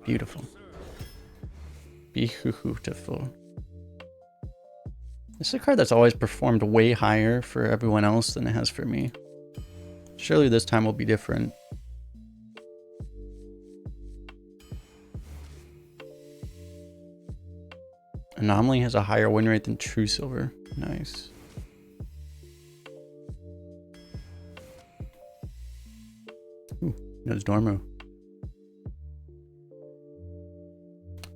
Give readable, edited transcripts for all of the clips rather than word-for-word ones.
Beautiful. Beautiful. This is a card that's always performed way higher for everyone else than it has for me. Surely this time will be different. Anomaly has a higher win rate than True Silver. Nice. Ooh, knows Dormo.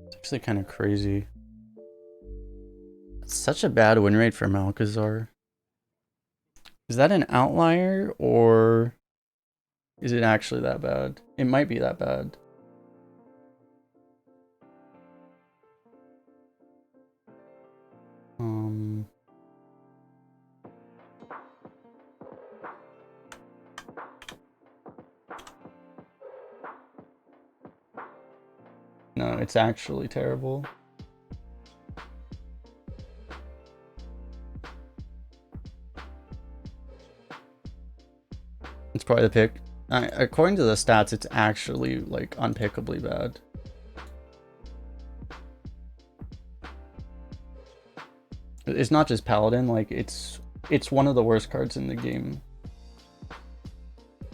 It's actually kind of crazy. It's such a bad win rate for Malchezaar. Is that an outlier, or is it actually that bad? It might be that bad. No, it's actually terrible. It's probably the pick. According to the stats, it's actually like unpickably bad. It's not just Paladin, like it's one of the worst cards in the game.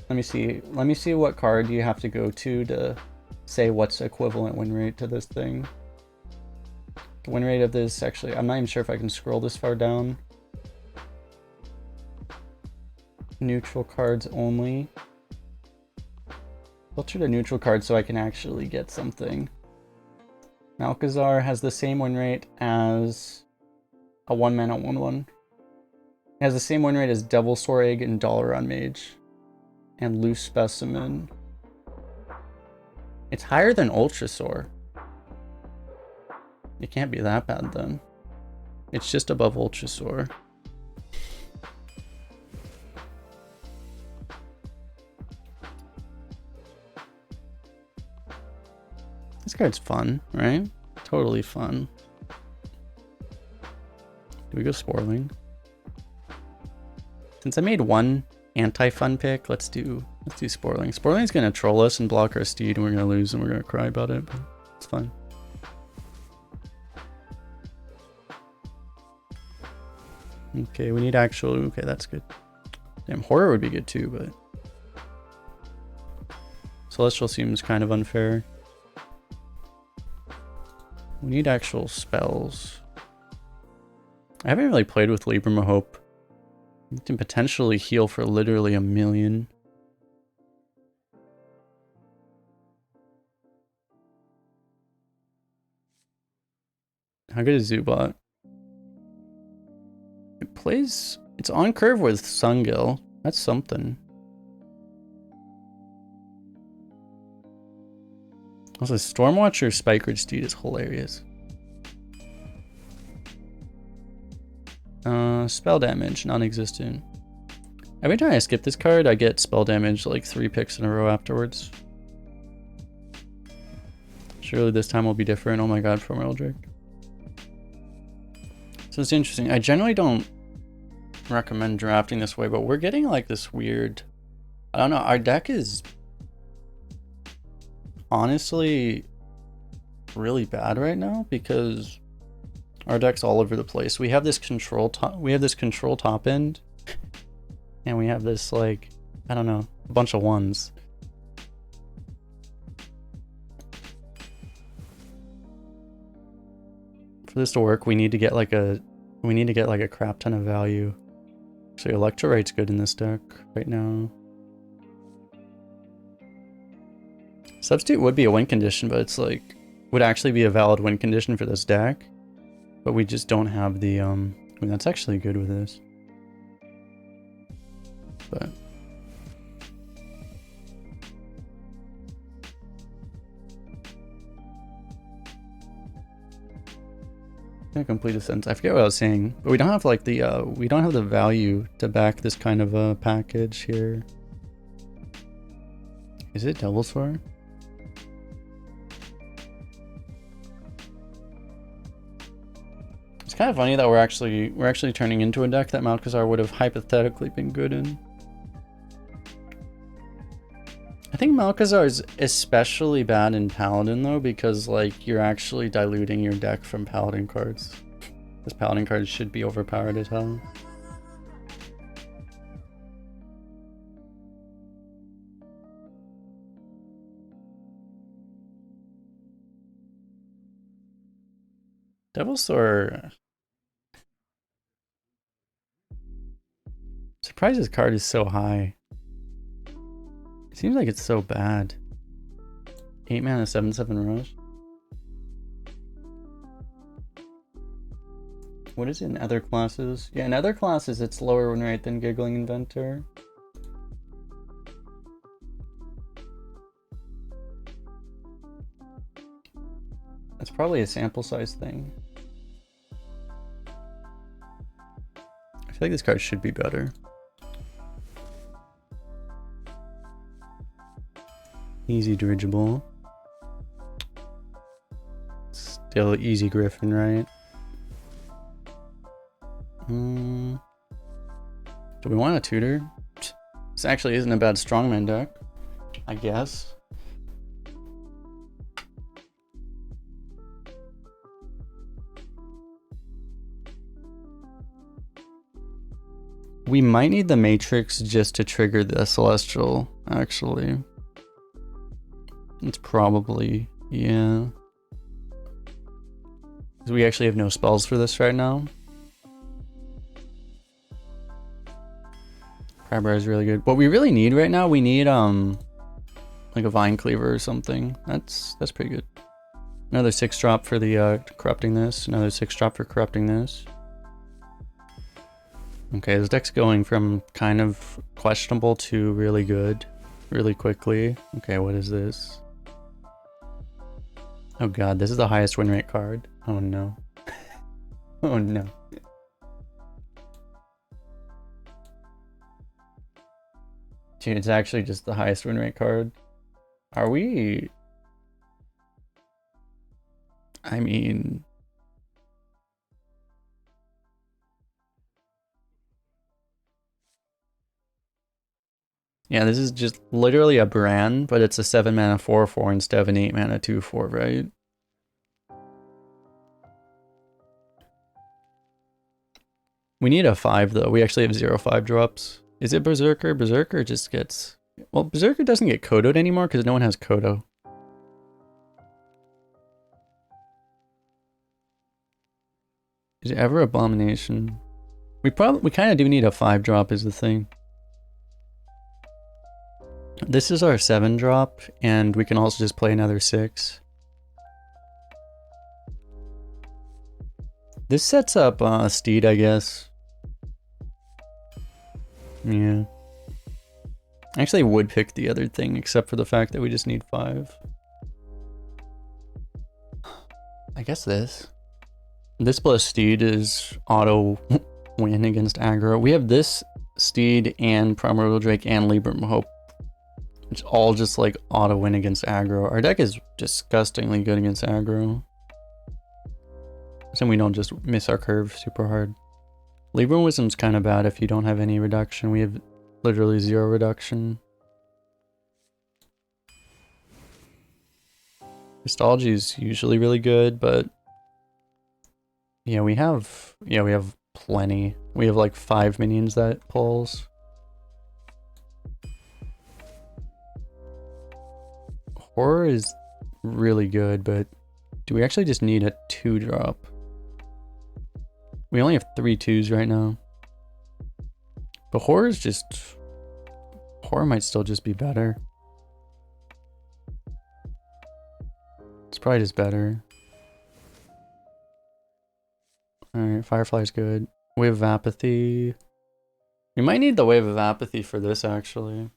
Let me see what card you have to go to say what's equivalent win rate to this thing. The win rate of this, actually, I'm not even sure if I can scroll this far down. Neutral cards only. Filter to neutral cards so I can actually get something. Malchezaar has the same win rate as a 1-mana 1/1. It has the same win rate as Devilsaur Egg and Dalaran Mage. And Loose Specimen. It's higher than Ultrasaur. It can't be that bad then. It's just above Ultrasaur. This card's fun, right? Totally fun. Do we go Sporeling? Since I made one anti-fun pick, let's do Sporeling. Sporeling's gonna troll us and block our steed, and we're gonna lose, and we're gonna cry about it, but it's fine. Okay, we need actual. Okay, that's good. Damn, horror would be good too, but Celestial seems kind of unfair. We need actual spells. I haven't really played with Libram of Hope. You can potentially heal for literally 1,000,000. How good is Zubat? It plays... It's on curve with Sungil. That's something. Also, Stormwatcher Spikeridge Steed is hilarious. Spell damage, non-existent. Every time I skip this card, I get spell damage like 3 picks in a row afterwards. Surely this time will be different. Oh my god, from Eldrick. So it's interesting. I generally don't recommend drafting this way, but we're getting like this weird... I don't know, our deck is honestly really bad right now because our deck's all over the place. We have this control top end, and we have this, like, I don't know, a bunch of ones. For this to work, we need to get like a crap ton of value. So Electrolyte's good in this deck right now. Substitute would be a win condition, but it's like would actually be a valid win condition for this deck. But we just don't have the I mean, that's actually good with this. But in complete sense. I forget what I was saying, but we don't have like the we don't have the value to back this kind of a package here. Is it Devilsaur? It's kind of funny that we're actually turning into a deck that Malchezaar would have hypothetically been good in. I think Malchezaar is especially bad in Paladin though, because like you're actually diluting your deck from Paladin cards. Because Paladin cards should be overpowered as hell. Devilsaur. Surprised his card is so high. It seems like it's so bad. 8 mana, 7/7 rush. What is it in other classes? Yeah, in other classes it's lower win rate than Giggling Inventor. That's probably a sample size thing. I feel like this card should be better. Easy dirigible. Still easy Griffin, right? Do we want a tutor? This actually isn't a bad strongman deck, I guess. We might need the Matrix just to trigger the Celestial, actually. It's probably, yeah. Because we actually have no spells for this right now. Crabbear is really good. What we really need right now, we need like a Vine Cleaver or something. That's pretty good. Another 6-drop for the corrupting this. Another 6-drop for corrupting this. Okay, this deck's going from kind of questionable to really good really quickly. Okay, what is this? Oh god, this is the highest win rate card. Oh no. Oh no. Dude, it's actually just the highest win rate card. Are we... I mean... Yeah, this is just literally a brand, but it's a 7 mana 4/4 instead of an 8 mana 2/4, right? We need a 5 though. We actually have 0 5-drops. Is it Berserker? Berserker just gets... Well, Berserker doesn't get Kodo'd anymore because no one has Kodo. Is it ever Abomination? We kind of do need a 5-drop is the thing. This is our 7-drop, and we can also just play another 6. This sets up Steed, I guess. Yeah. I actually would pick the other thing, except for the fact that we just need 5. I guess this. This plus Steed is auto win against aggro. We have this Steed and Primordial Drake and Libram Hope. It's all just like auto win against aggro. Our deck is disgustingly good against aggro. So we don't just miss our curve super hard. Libram Wisdom's kind of bad if you don't have any reduction. We have literally 0 reduction. Histology is usually really good, but yeah, we have plenty. We have like 5 minions that pulls. Horror is really good, but do we actually just need a 2-drop? We only have 3 2s right now. But Horror is just... Horror might still just be better. It's probably just better. Alright, Firefly's good. Wave of Apathy. We might need the Wave of Apathy for this, actually.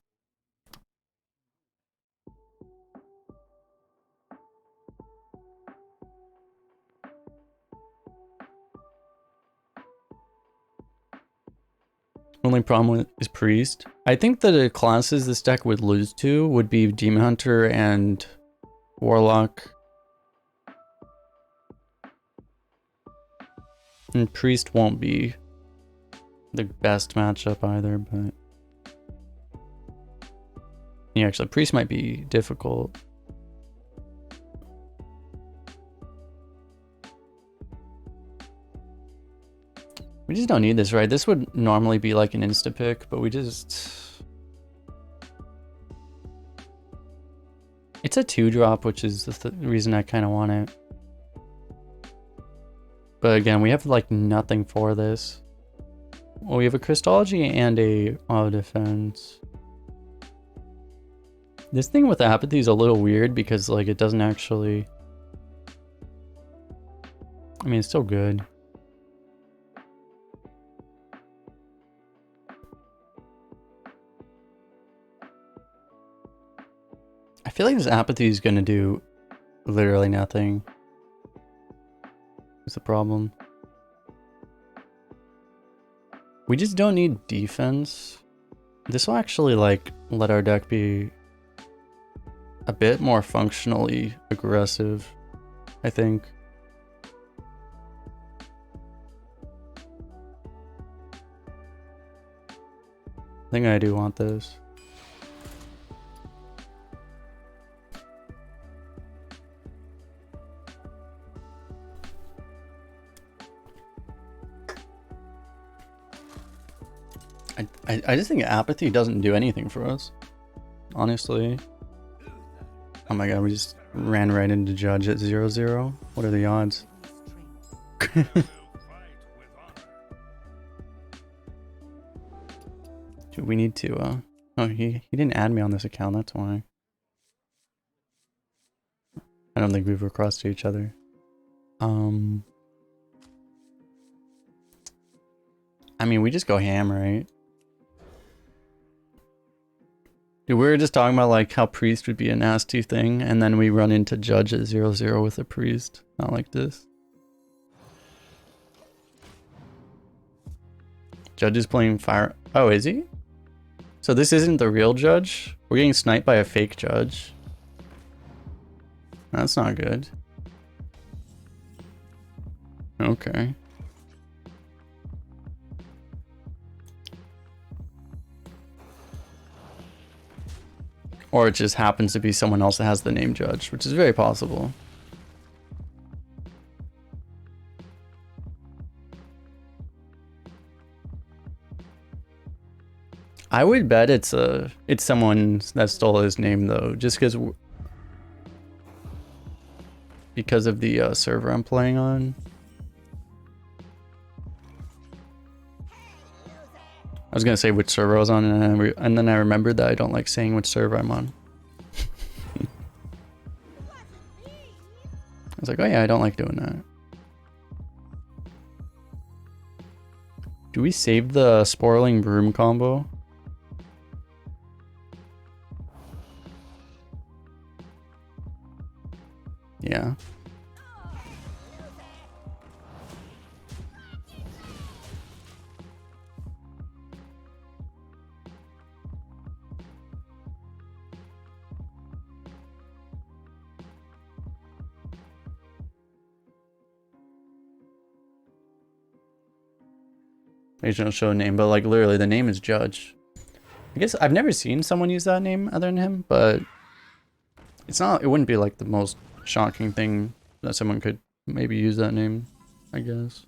Only problem is Priest. I think the classes this deck would lose to would be Demon Hunter and Warlock. And Priest won't be the best matchup either, but... Yeah, actually, priest might be difficult. We just don't need this, right? This would normally be like an insta-pick, but we just... It's a 2-drop, which is the reason I kind of want it. But again, we have like nothing for this. Well, we have a Crystology and a auto defense. This thing with apathy is a little weird because like it doesn't actually... I mean, it's still good. I feel like this apathy is going to do literally nothing. That's the problem. We just don't need defense. This will actually like let our deck be a bit more functionally aggressive, I think. I think I do want this. I just think apathy doesn't do anything for us, honestly. Oh my god, we just ran right into Judge at 0-0. What are the odds? Dude, we need to, oh, he didn't add me on this account, that's why. I don't think we've crossed each other. I mean, we just go ham, right? Dude, we were just talking about like how priest would be a nasty thing, and then we run into Judge at 0-0 with a priest. Not like this. Judge is playing fire. Oh, is he? So this isn't the real Judge? We're getting sniped by a fake Judge. That's not good. Okay. Or it just happens to be someone else that has the name Judge, which is very possible. I would bet it's someone that stole his name though, just because of the server I'm playing on. I was gonna say which server I was on, and then I remembered that I don't like saying which server I'm on. I was like, oh yeah, I don't like doing that. Do we save the Sporeling Broom combo? Yeah. They don't show a name, but like literally the name is Judge. I guess I've never seen someone use that name other than him, but it wouldn't be like the most shocking thing that someone could maybe use that name, I guess.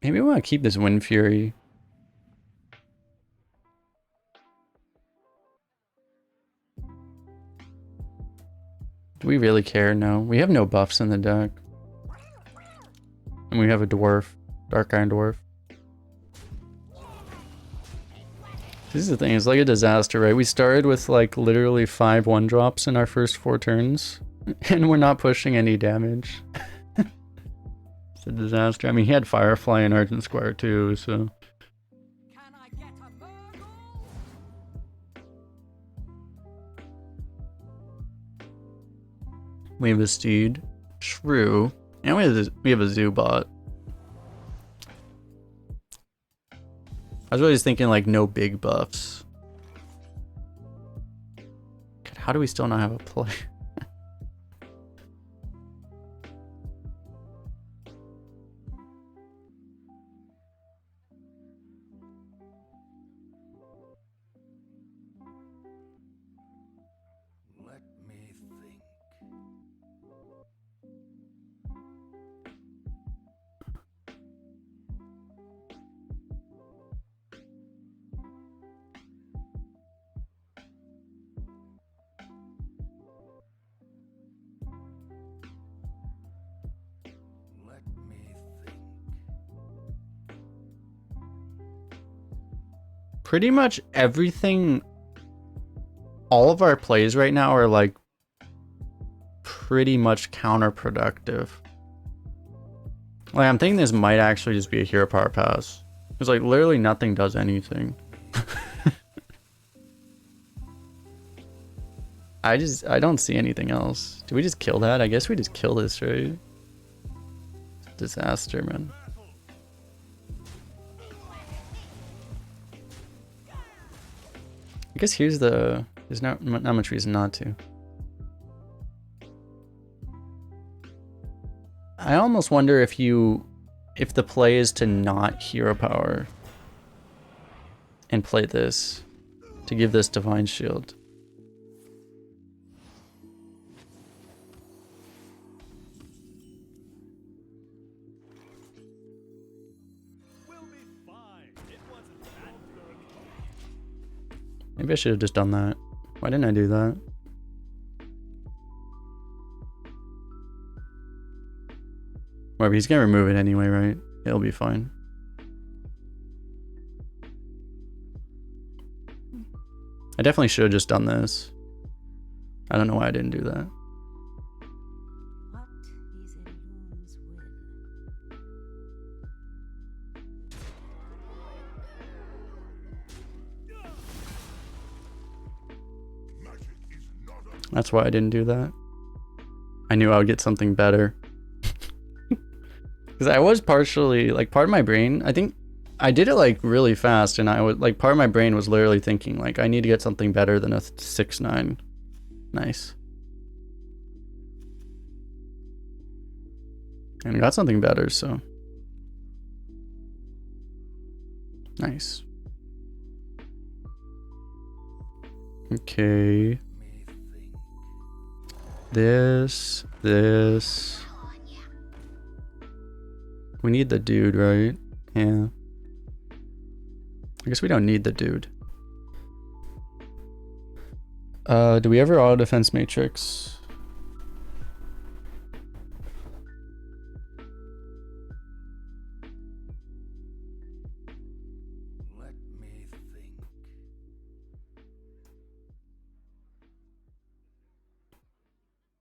Maybe I want to keep this Wind Fury. Do we really care? No. We have no buffs in the deck. And we have a dwarf. Dark Iron Dwarf. This is the thing, it's like a disaster, right? We started with like literally 5 1-drops in our first 4 turns. And we're not pushing any damage. It's a disaster. I mean, he had Firefly and Argent Squire too, so... We have a Steed. Shrew. And we have a Zoobot. I was really just thinking like no big buffs. How do we still not have a play? Let me think. Let me think. Pretty much everything, all of our plays right now are like pretty much counterproductive. Like, I'm thinking this might actually just be a hero power pass. Because like literally nothing does anything. I don't see anything else. Do we just kill that? I guess we just kill this, right? Disaster, man. I guess here's the... There's not much reason not to. I almost wonder if the play is to not hero power and play this to give this divine shield. Maybe I should have just done that. Why didn't I do that? Whatever, he's gonna remove it anyway, right? It'll be fine. I definitely should have just done this. I don't know why I didn't do that. What these illusions will. That's why I didn't do that. I knew I would get something better. Because I was partially, like, part of my brain, I think I did it like really fast, and I would, like, part of my brain was literally thinking, like, I need to get something better than a 6-9. Nice. And I got something better, so. Nice. Okay. This. We need the dude, right? Yeah. I guess we don't need the dude. Do we ever auto defense matrix? Let me think.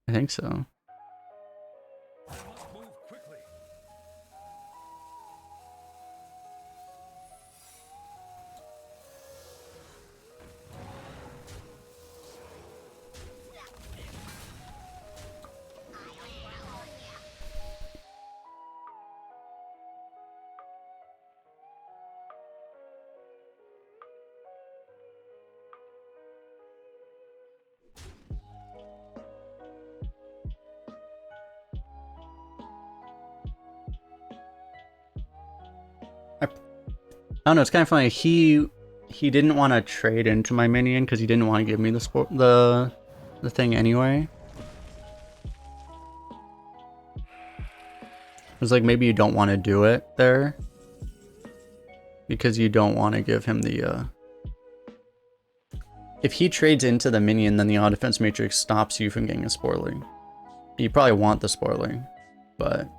I think so. Move quickly. I don't know, it's kind of funny. He didn't want to trade into my minion because he didn't want to give me the thing anyway. It was like, maybe you don't want to do it there because you don't want to give him the if he trades into the minion, then the auto defense matrix stops you from getting a Sporeling. You probably want the Sporeling, but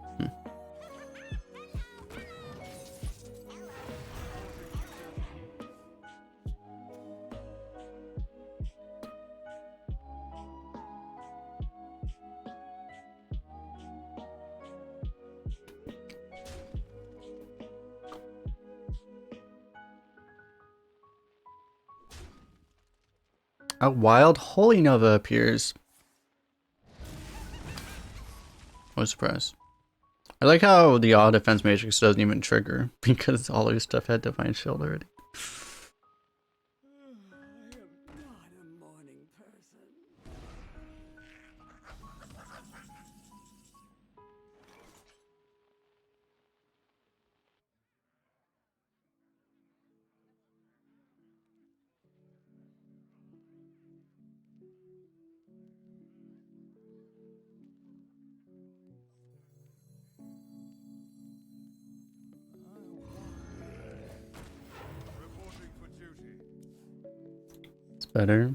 a wild Holy Nova appears. I was surprised. I like how the auto defense matrix doesn't even trigger because all your stuff had divine shield already. I am not a morning person. better.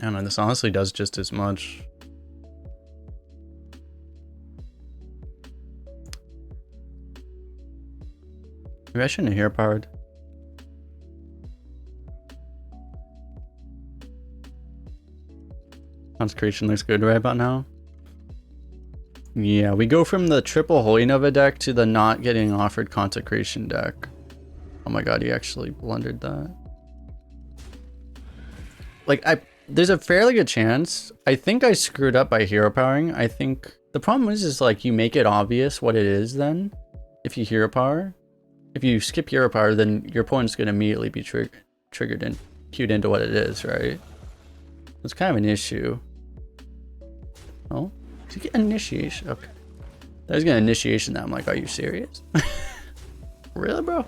I don't know, this honestly does just as much. Maybe I shouldn't have hero powered. Consecration looks good right about now. Yeah, we go from the triple Holy Nova deck to the not getting offered Consecration deck. Oh my god, he actually blundered that. Like, there's a fairly good chance. I think I screwed up by hero powering. I think the problem is like you make it obvious what it is then. If you hero power. If you skip hero power, then your opponent's going to immediately be triggered and queued into what it is, right? It's kind of an issue. Oh, did you get initiation? Okay. I was gonna initiation that. I'm like, are you serious? Really, bro?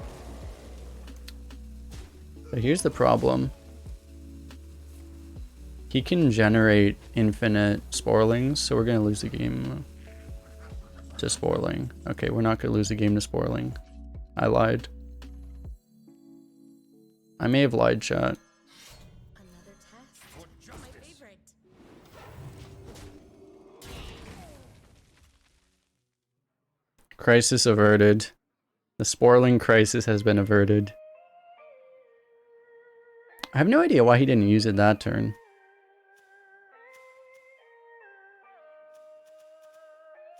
But here's the problem. He can generate infinite Sporelings, so we're gonna lose the game to Sporeling. Okay, we're not gonna lose the game to Sporeling. I lied. I may have lied, chat. Another test. My favorite. Crisis averted. The Sporeling crisis has been averted. I have no idea why he didn't use it that turn.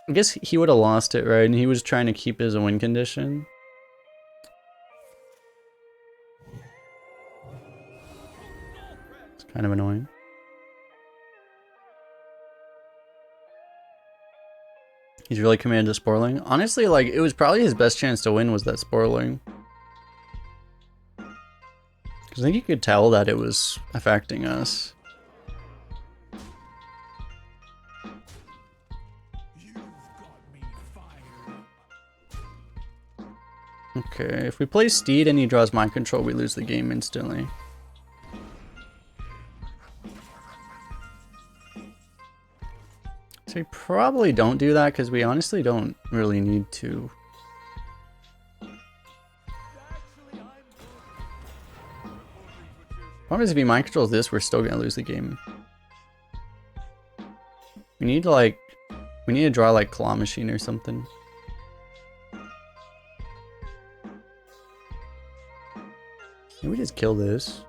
I guess he would have lost it, right? And he was trying to keep his win condition. It's kind of annoying. He's really committed to Sporeling. Honestly, like, it was probably his best chance to win was that Sporeling. Because I think you could tell that it was affecting us. Okay, if we play Steed and he draws Mind Control, we lose the game instantly. So we probably don't do that because we honestly don't really need to. Problem is, if he Mind Controls this, we're still gonna lose the game. We need to like, we need to draw like Claw Machine or something. Maybe we just kill this.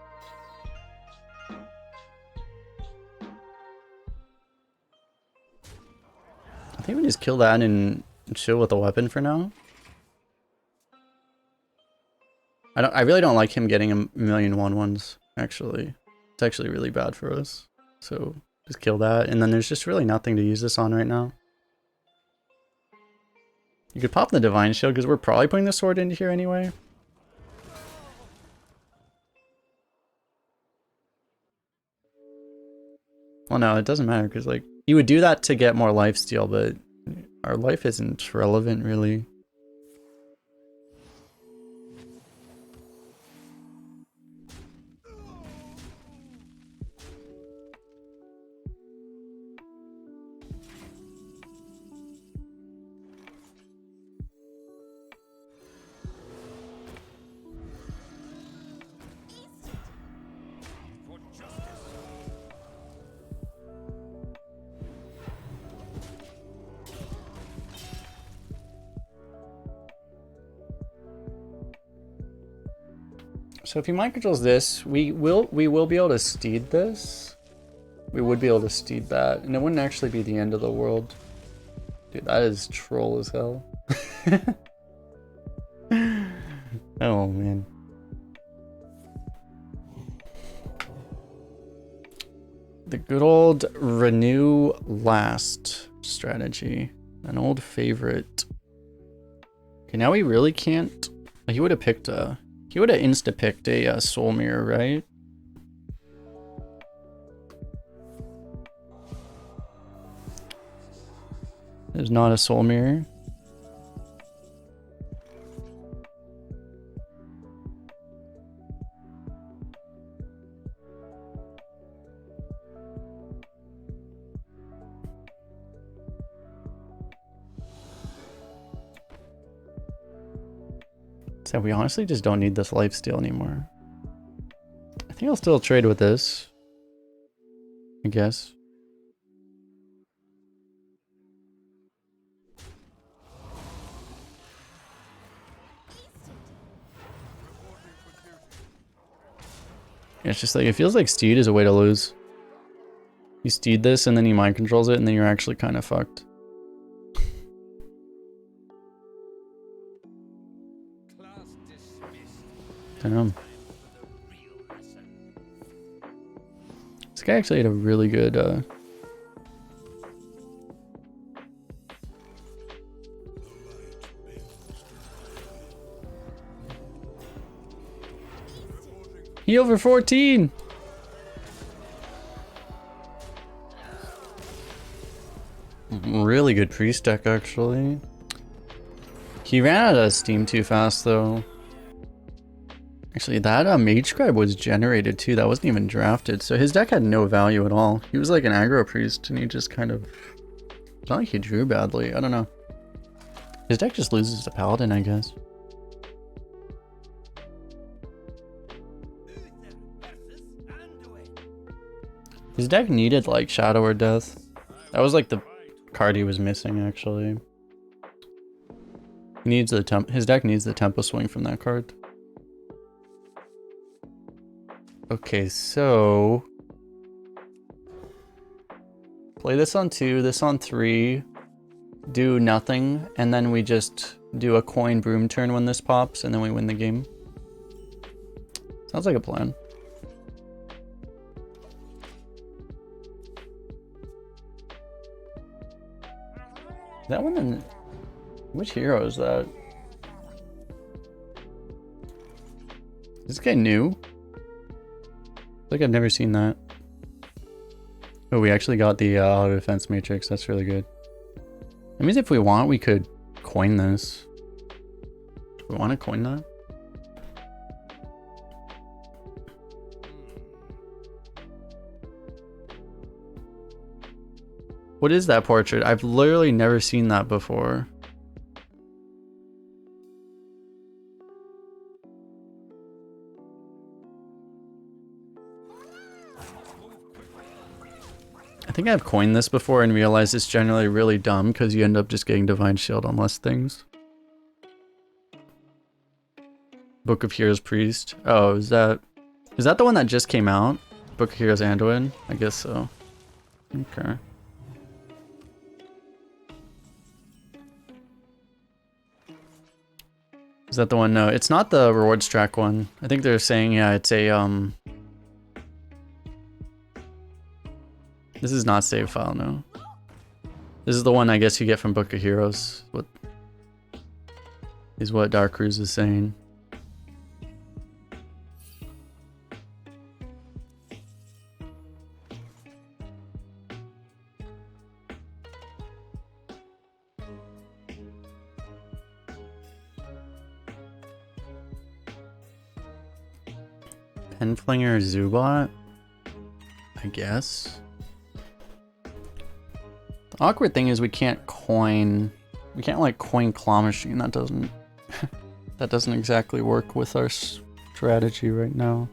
I think we just kill that and chill with a weapon for now. I really don't like him getting a million 1/1s, actually. It's actually really bad for us. So just kill that, and then there's just really nothing to use this on right now. You could pop the Divine Shield because we're probably putting the sword into here anyway. Well, no, it doesn't matter because like you would do that to get more lifesteal, but our life isn't relevant really. So if he Mind Controls this, we will be able to Steed this. We would be able to Steed that, and it wouldn't actually be the end of the world. Dude, that is troll as hell. Oh man. The good old renew last strategy. An old favorite. Okay, now we really can't. He would have picked a. He would have insta-picked a Soul Mirror, right? There's not a Soul Mirror. So we honestly just don't need this lifesteal anymore. I think I'll still trade with this, I guess. It's just like, it feels like Steed is a way to lose. You Steed this and then he mind controls it and then you're actually kind of fucked. Damn. This guy actually had a really good he over 14. Really good priest deck, actually. He ran out of steam too fast, though. Actually, that Mage Scribe was generated too. That wasn't even drafted, so his deck had no value at all. He was like an aggro priest, and he just kind of... It's not like he drew badly. I don't know. His deck just loses to Paladin, I guess. His deck needed like Shadow or Death. That was like the card he was missing, actually. He needs the his deck needs the tempo swing from that card. Okay, so play this on 2, this on 3, do nothing, and then we just do a coin broom turn when this pops, and then we win the game. Sounds like a plan. That one in... Which hero is that? Is this guy new? I think I've never seen that. Oh, we actually got the auto defense matrix. That's really good. That means if we want, we could coin this. Do we want to coin that? What is that portrait? I've literally never seen that before. I think I've coined this before and realized it's generally really dumb because you end up just getting Divine Shield on less things. Book of Heroes Priest. Oh, is that the one that just came out? Book of Heroes Anduin? I guess so. Okay. Is that the one? No, it's not the rewards track one. I think they're saying, yeah, it's a, this is not save file, no. This is the one I guess you get from Book of Heroes. What is what Dark Cruise is saying. Penflinger Zubat? I guess. The awkward thing is we can't like coin Claw Machine. That doesn't that doesn't exactly work with our strategy right now.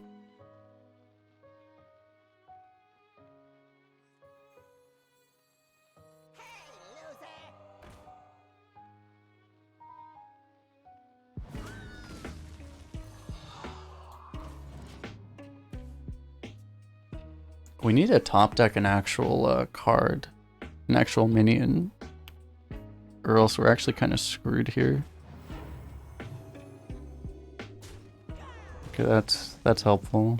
We need to top deck an actual card, an actual minion, or else we're actually kind of screwed here. Okay, that's helpful.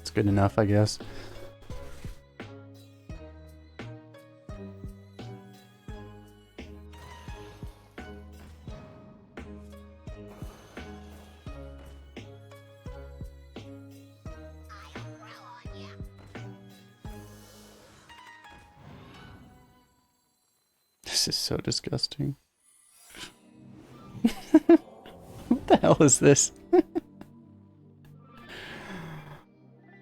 It's good enough, I guess. This is so disgusting. What the hell is this?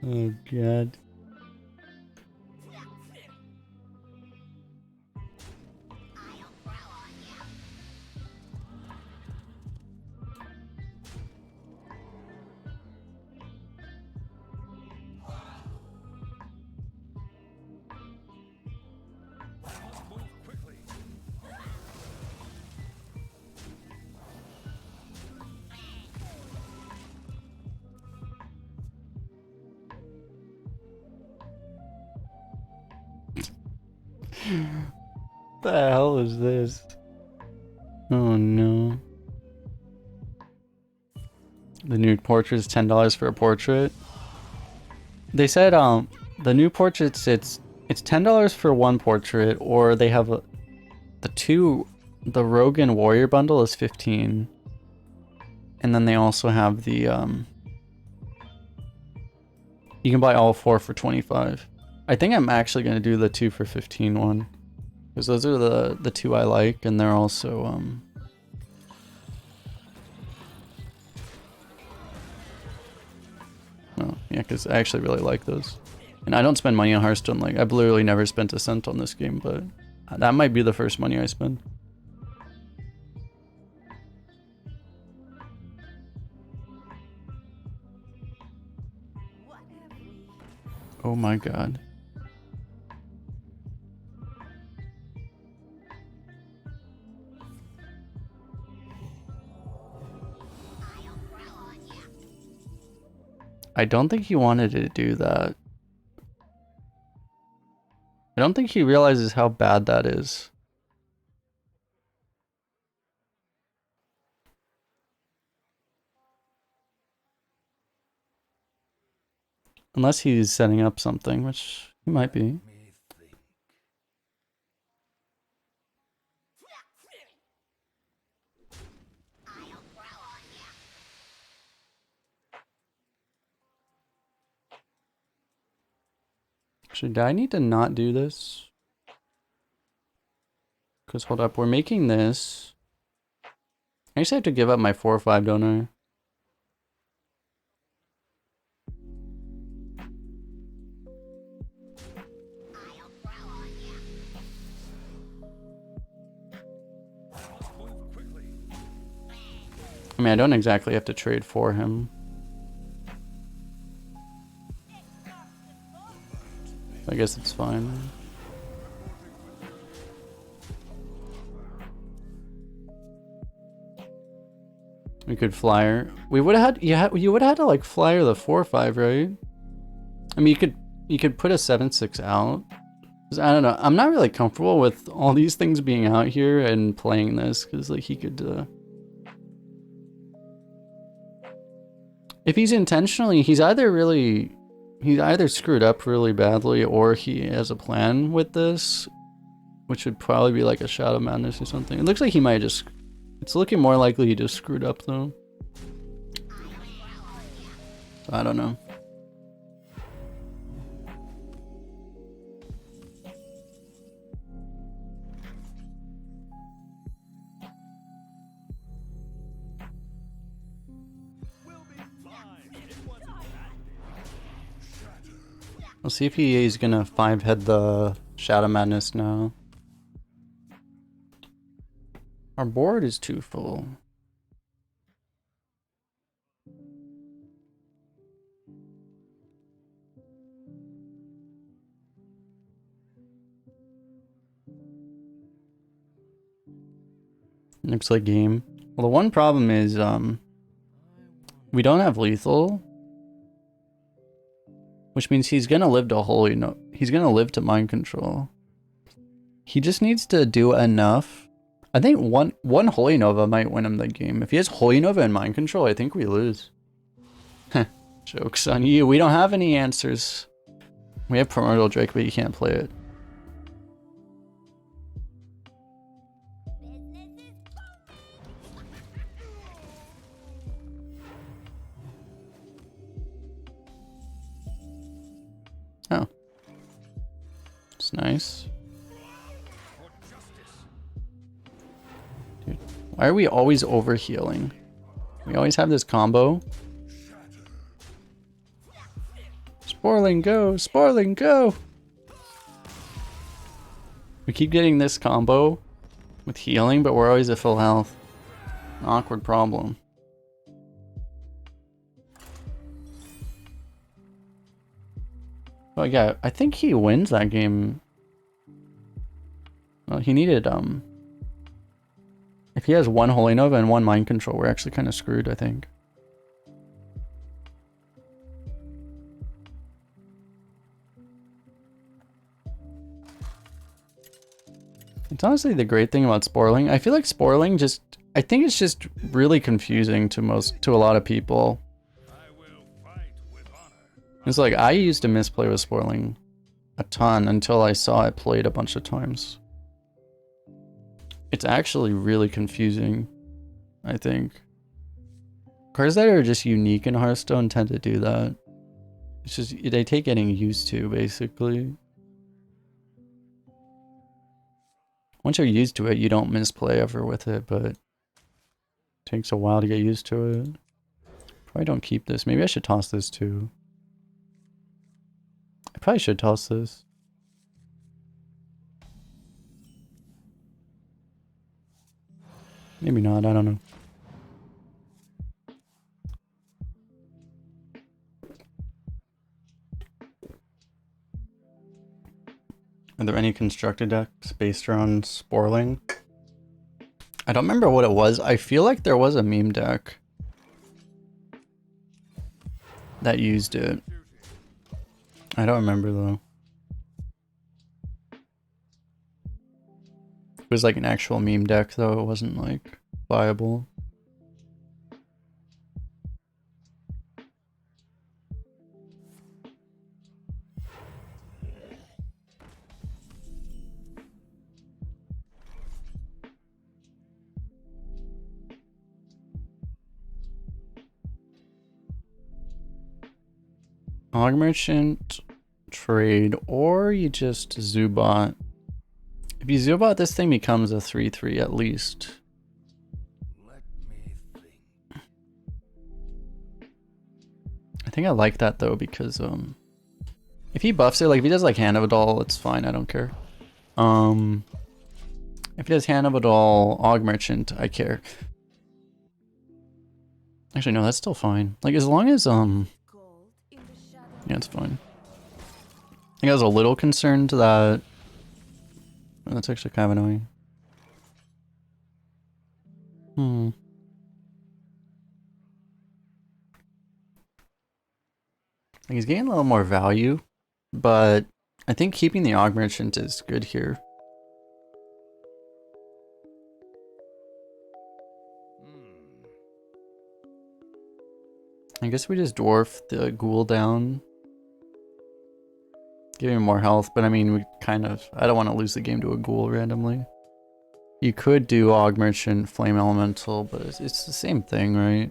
Oh god. The hell is this? Oh no. The new portrait is $10 for a portrait. They said the new portraits it's $10 for one portrait, or they have the Rogue and Warrior bundle is 15. And then they also have the you can buy all 4 for 25. I think I'm actually gonna do the 2 for 15 one. Because those are the 2 I like, and they're also oh, yeah, because I actually really like those. And I don't spend money on Hearthstone. Like, I've literally never spent a cent on this game, but that might be the first money I spend. Oh my god. I don't think he wanted to do that. I don't think he realizes how bad that is. Unless he's setting up something, which he might be. Me think. Actually, do I need to not do this? Because, hold up, we're making this. I just have to give up my 4 or 5, don't I? Move quickly. I mean, I don't exactly have to trade for him. I guess it's fine. We could flyer. We would have had you would have had to like flyer the 4 or 5, right? I mean, you could put a 7/6 out. 'Cause I don't know. I'm not really comfortable with all these things being out here and playing this, because like he could. If he's intentionally, he's either screwed up really badly, or he has a plan with this, which would probably be like a Shadow Madness or something. It looks like he might just. It's looking more likely he just screwed up though. I don't know. We'll see if he's gonna 5-head the Shadow Madness now. Our board is too full. Looks like game. Well, the one problem is we don't have lethal, which means he's gonna live to holy no. He's gonna live to mind control. He just needs to do enough. I think one Holy Nova might win him the game. If he has Holy Nova and mind control, I think we lose. Joke's on you. We don't have any answers. We have Primordial Drake, but you can't play it. Oh. It's nice. Dude, why are we always over healing? We always have this combo. Sporeling, go! Sporeling, go! We keep getting this combo with healing, but we're always at full health. An awkward problem. Oh yeah, I think he wins that game. Well, he needed, if he has one Holy Nova and one Mind Control, we're actually kind of screwed, I think. That's honestly the great thing about Sporeling. I feel like Sporeling just, I think it's just really confusing to a lot of people. I will fight with honor. It's like, I used to misplay with Sporeling a ton until I saw it played a bunch of times. It's actually really confusing, I think. Cards that are just unique in Hearthstone tend to do that. It's just, they take getting used to, basically. Once you're used to it, you don't misplay ever with it, but it takes a while to get used to it. Probably don't keep this. Maybe I should toss this too. I probably should toss this. Maybe not, I don't know. Are there any constructed decks based around Sporeling? I don't remember what it was. I feel like there was a meme deck that used it. I don't remember though. It was like an actual meme deck though, it wasn't like viable. Og Merchant, trade, or you just Zubot. If you Zubot, this thing becomes a 3/3 at least. Let me think. I think I like that though because if he buffs it, like if he does like Hand of Adal, it's fine, I don't care. If he does Hand of Adal, Og Merchant, I care. Actually no, that's still fine. Like as long as Gold in the shadow. yeah, it's fine. I think I was a little concerned that that's actually kind of annoying. Like he's getting a little more value, but I think keeping the Og Merchant is good here. I guess we just dwarf the ghoul down. Give him more health, but I mean, we kind of... I don't want to lose the game to a ghoul randomly. You could do Og Merchant, Flame Elemental, but it's the same thing, right?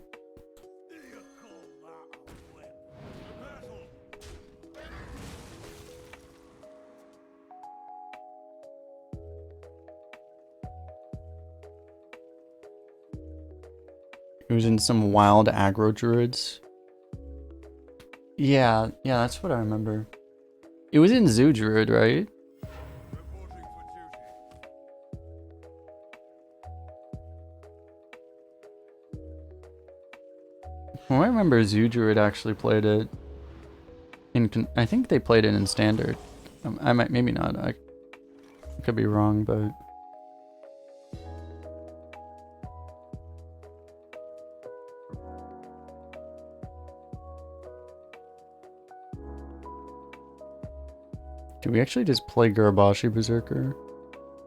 It was in some wild aggro druids. Yeah, that's what I remember. It was in Zoo Druid, right? Reporting for duty. Well, I remember Zoo Druid actually played it. I think they played it in Standard. I might, maybe not. I could be wrong, but... Do we actually just play Gurabashi Berserker?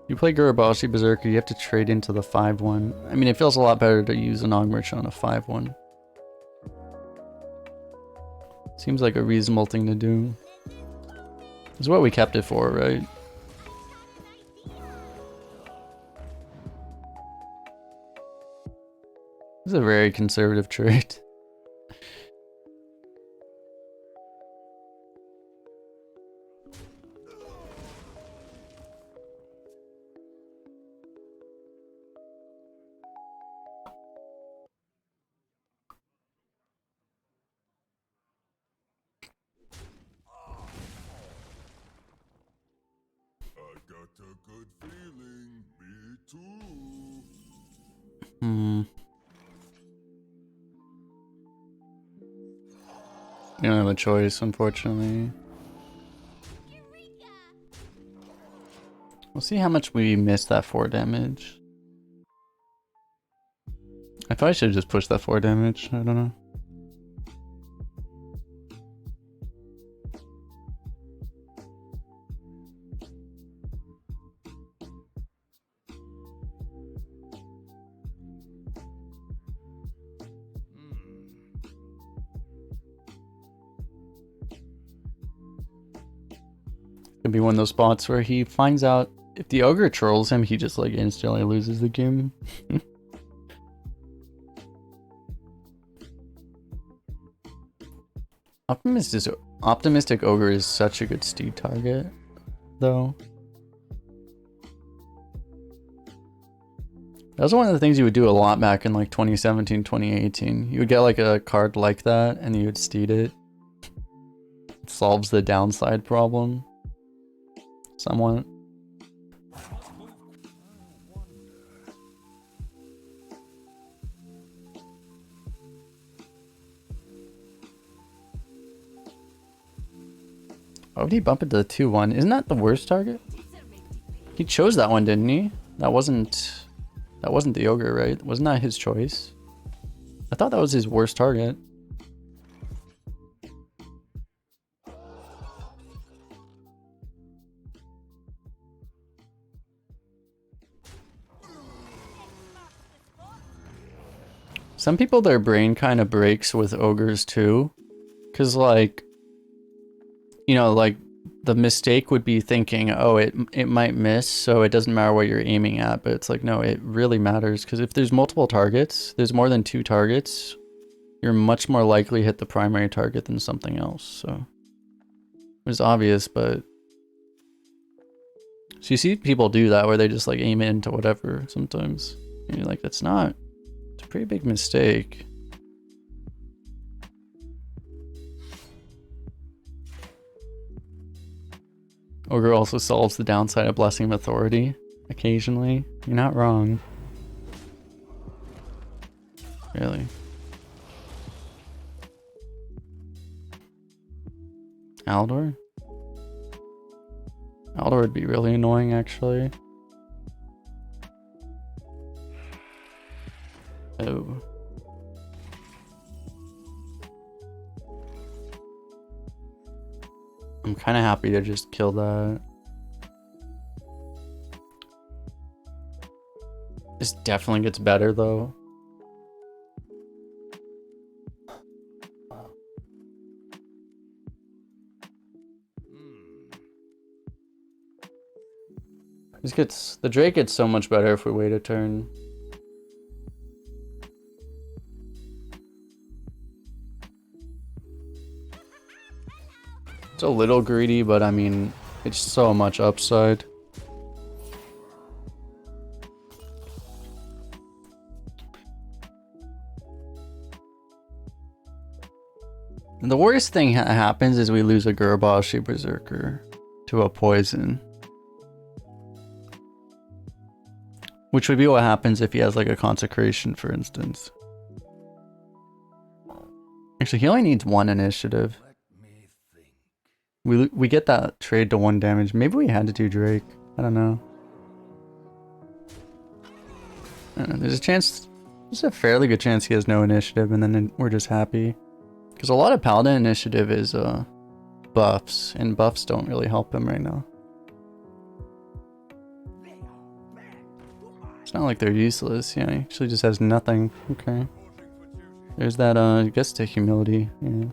You play Gurabashi Berserker, you have to trade into the 5/1. I mean, it feels a lot better to use an Og Merchant on a 5/1. Seems like a reasonable thing to do. It's what we kept it for, right? This is a very conservative trade. I got a good feeling. Me too. You don't have a choice, unfortunately. We'll see how much we missed that 4 damage. I probably should have just pushed that 4 damage. I don't know. Could be one of those spots where he finds out if the ogre trolls him, he just like instantly loses the game. Optimistic ogre is such a good steed target, though. That was one of the things you would do a lot back in like 2017, 2018. You would get like a card like that and you would steed it. It solves the downside problem. Somewhat. Why would he bump it to the 2-1? Isn't that the worst target? He chose that one, didn't he? That wasn't the ogre, right? Wasn't that his choice? I thought that was his worst target. Some people, their brain kind of breaks with ogres too. Cause like, you know, like the mistake would be thinking, oh, it might miss, so it doesn't matter what you're aiming at. But it's like, no, it really matters. Cause if there's multiple targets, there's more than 2 targets, you're much more likely to hit the primary target than something else. So it was obvious, but so you see people do that where they just like aim it into whatever sometimes. And you're like, it's a pretty big mistake. Ogre also solves the downside of Blessing of Authority occasionally. You're not wrong. Really. Aldor? Aldor would be really annoying, actually. Oh. I'm kind of happy to just kill that. This definitely gets better, though. The Drake gets so much better if we wait a turn. It's a little greedy, but I mean, it's so much upside. And the worst thing that happens is we lose a Gurbashi Berserker to a poison. Which would be what happens if he has like a consecration, for instance. Actually, he only needs 1 initiative. We get that trade to 1 damage. Maybe we had to do Drake. I don't know. There's a fairly good chance he has no initiative, and then we're just happy. Because a lot of Paladin initiative is buffs, and buffs don't really help him right now. It's not like they're useless. Yeah, he actually just has nothing. Okay. There's that, I guess, to humility. Yeah.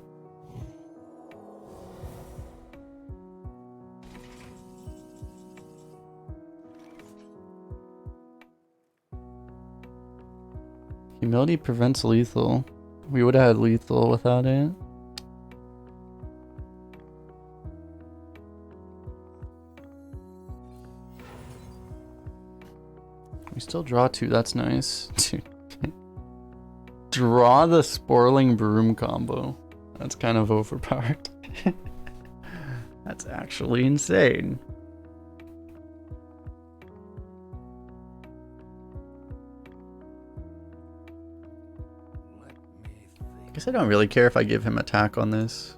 Humility prevents lethal. We would have had lethal without it. We still draw 2, that's nice. Draw the Sporeling Broom combo. That's kind of overpowered. That's actually insane. I guess I don't really care if I give him attack on this.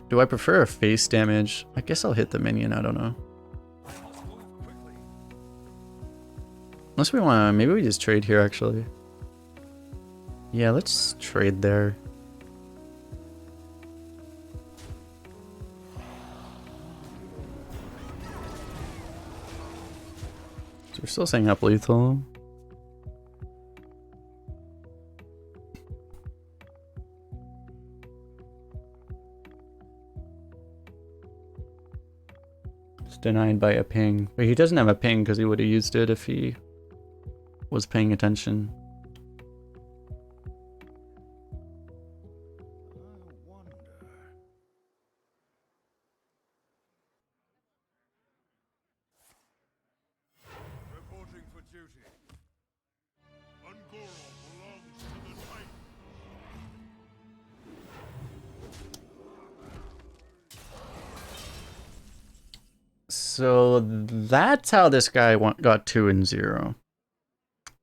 Do I prefer a face damage? I guess I'll hit the minion, I don't know. Unless we want to, maybe we just trade here actually. Yeah, let's trade there. So we're still setting up lethal. It's denied by a ping. But he doesn't have a ping because he would have used it if he was paying attention. Reporting for duty. Ungoro belongs to the Titan. So that's how this guy got 2-0.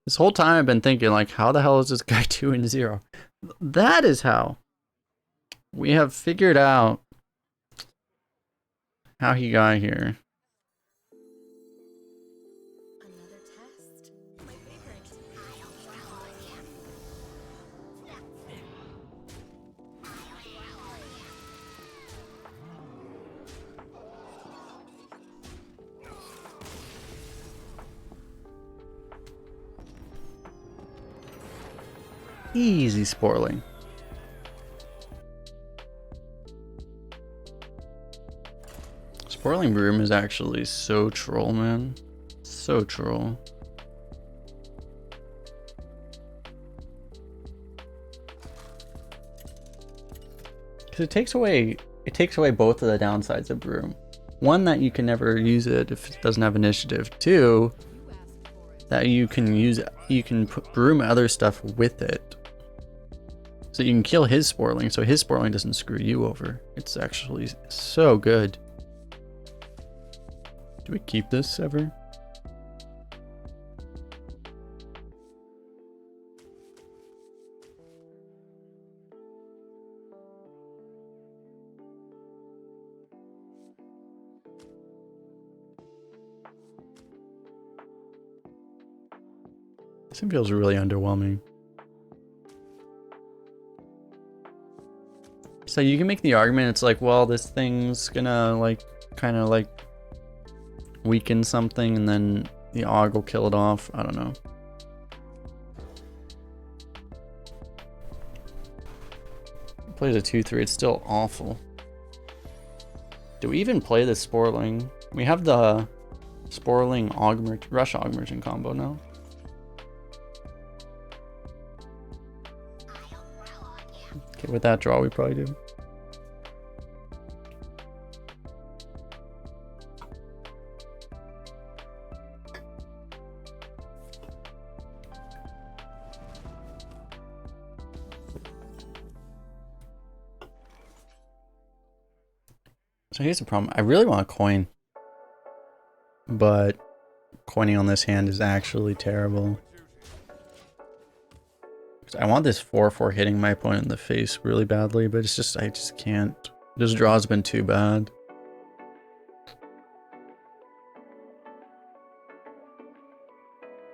This whole time I've been thinking, like, how the hell is this guy 2-0? That is how. We have figured out how he got here. Another test. My favorite. Easy Sporeling. Sporeling Broom is actually so troll, man. So troll. Because it takes away both of the downsides of Broom. One, that you can never use it if it doesn't have initiative. Two, that you can Broom other stuff with it. So you can kill his Sporeling, so his Sporeling doesn't screw you over. It's actually so good. Do we keep this ever? This one feels really underwhelming. So you can make the argument, it's like, well, this thing's gonna like kind of like weaken something and then the AUG will kill it off. I don't know. Plays a 2-3, it's still awful. Do we even play this Sporeling? We have the Sporeling Rush AUG Merchant combo now. Okay, with that draw we probably do. So here's the problem. I really want a coin, but coining on this hand is actually terrible. I want this 4-4 hitting my opponent in the face really badly, but it's just, I just can't. This draw's been too bad.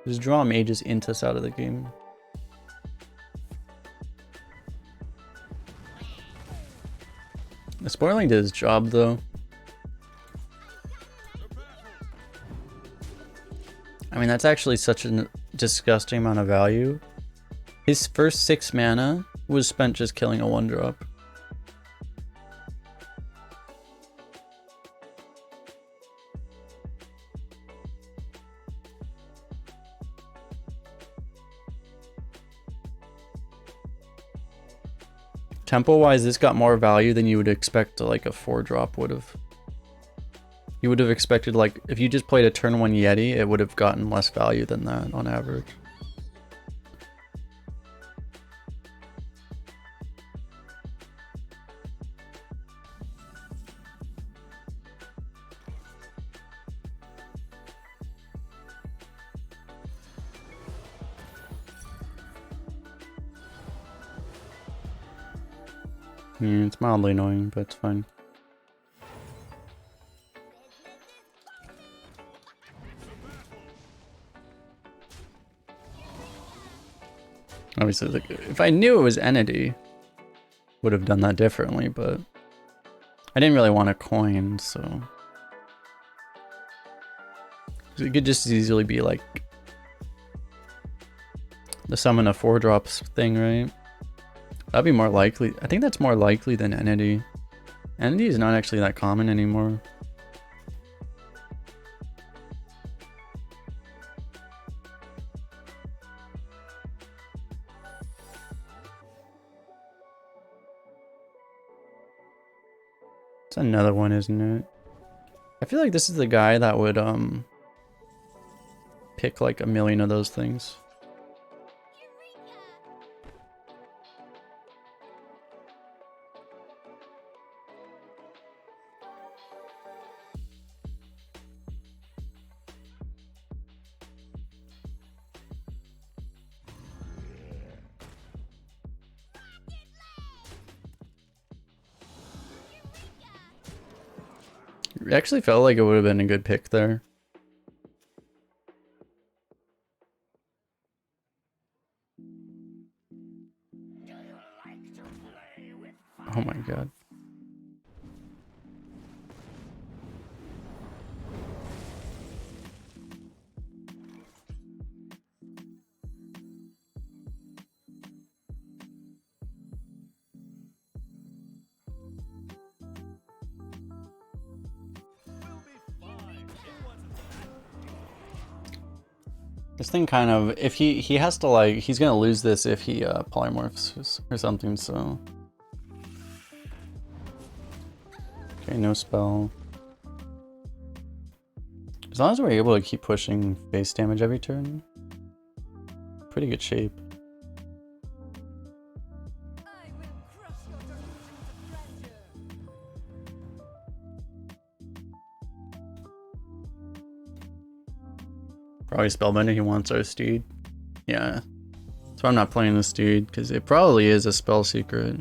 This draw mages Intus out of the game. The Sporeling did his job though. I mean, that's actually such a disgusting amount of value. His first 6 mana was spent just killing a 1-drop. Tempo-wise, this got more value than you would expect like a 4-drop would have. You would have expected, like, if you just played a turn 1 Yeti, it would have gotten less value than that on average. Yeah, it's mildly annoying, but it's fine. Obviously, like, if I knew it was Entity, would have done that differently, but I didn't really want a coin, so it could just as easily be like the summon a 4-drops thing, right? That'd be more likely. I think that's more likely than Entity. Entity is not actually that common anymore. It's another one, isn't it? I feel like this is the guy that would pick like a million of those things. It actually felt like it would have been a good pick there. Oh my god. This thing kind of, if he has to like, he's gonna lose this if he polymorphs or something, so. Okay, no spell. As long as we're able to keep pushing base damage every turn, pretty good shape. Probably Spellbender, he wants our steed. Yeah. So I'm not playing the steed, because it probably is a spell secret.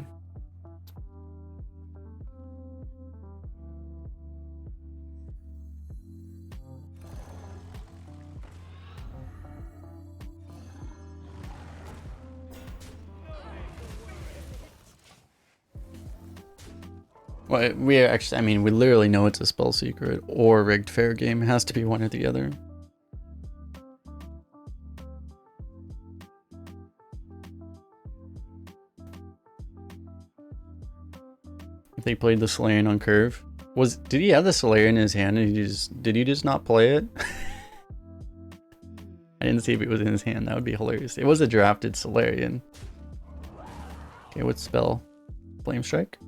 Well, we actually, I mean, we literally know it's a spell secret or rigged fair game. It has to be one or the other. If they played the Solarian on curve, did he have the Solarian in his hand and did he just not play it? I didn't see if it was in his hand. That would be hilarious. It was a drafted Solarian. Okay, what spell? Flame Strike?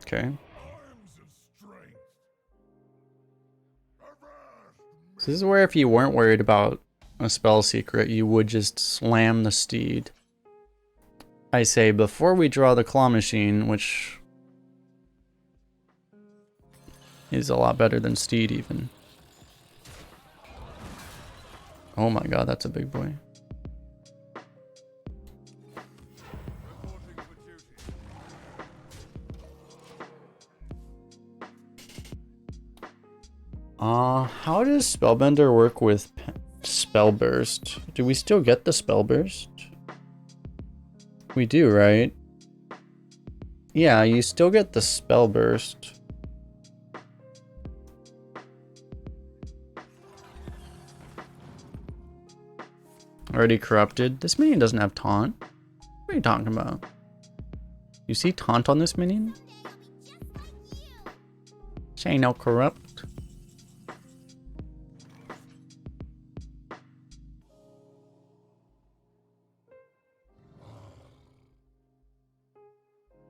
Okay. So this is where if you weren't worried about a spell secret, you would just slam the steed. I say before we draw the claw machine, which is a lot better than steed even. Oh my god, that's a big boy. How does Spellbender work with Spell Burst? Do we still get the Spell Burst? We do, right? Yeah, you still get the Spell Burst. Already corrupted. This minion doesn't have taunt. What are you talking about? You see taunt on this minion? She ain't no corrupt.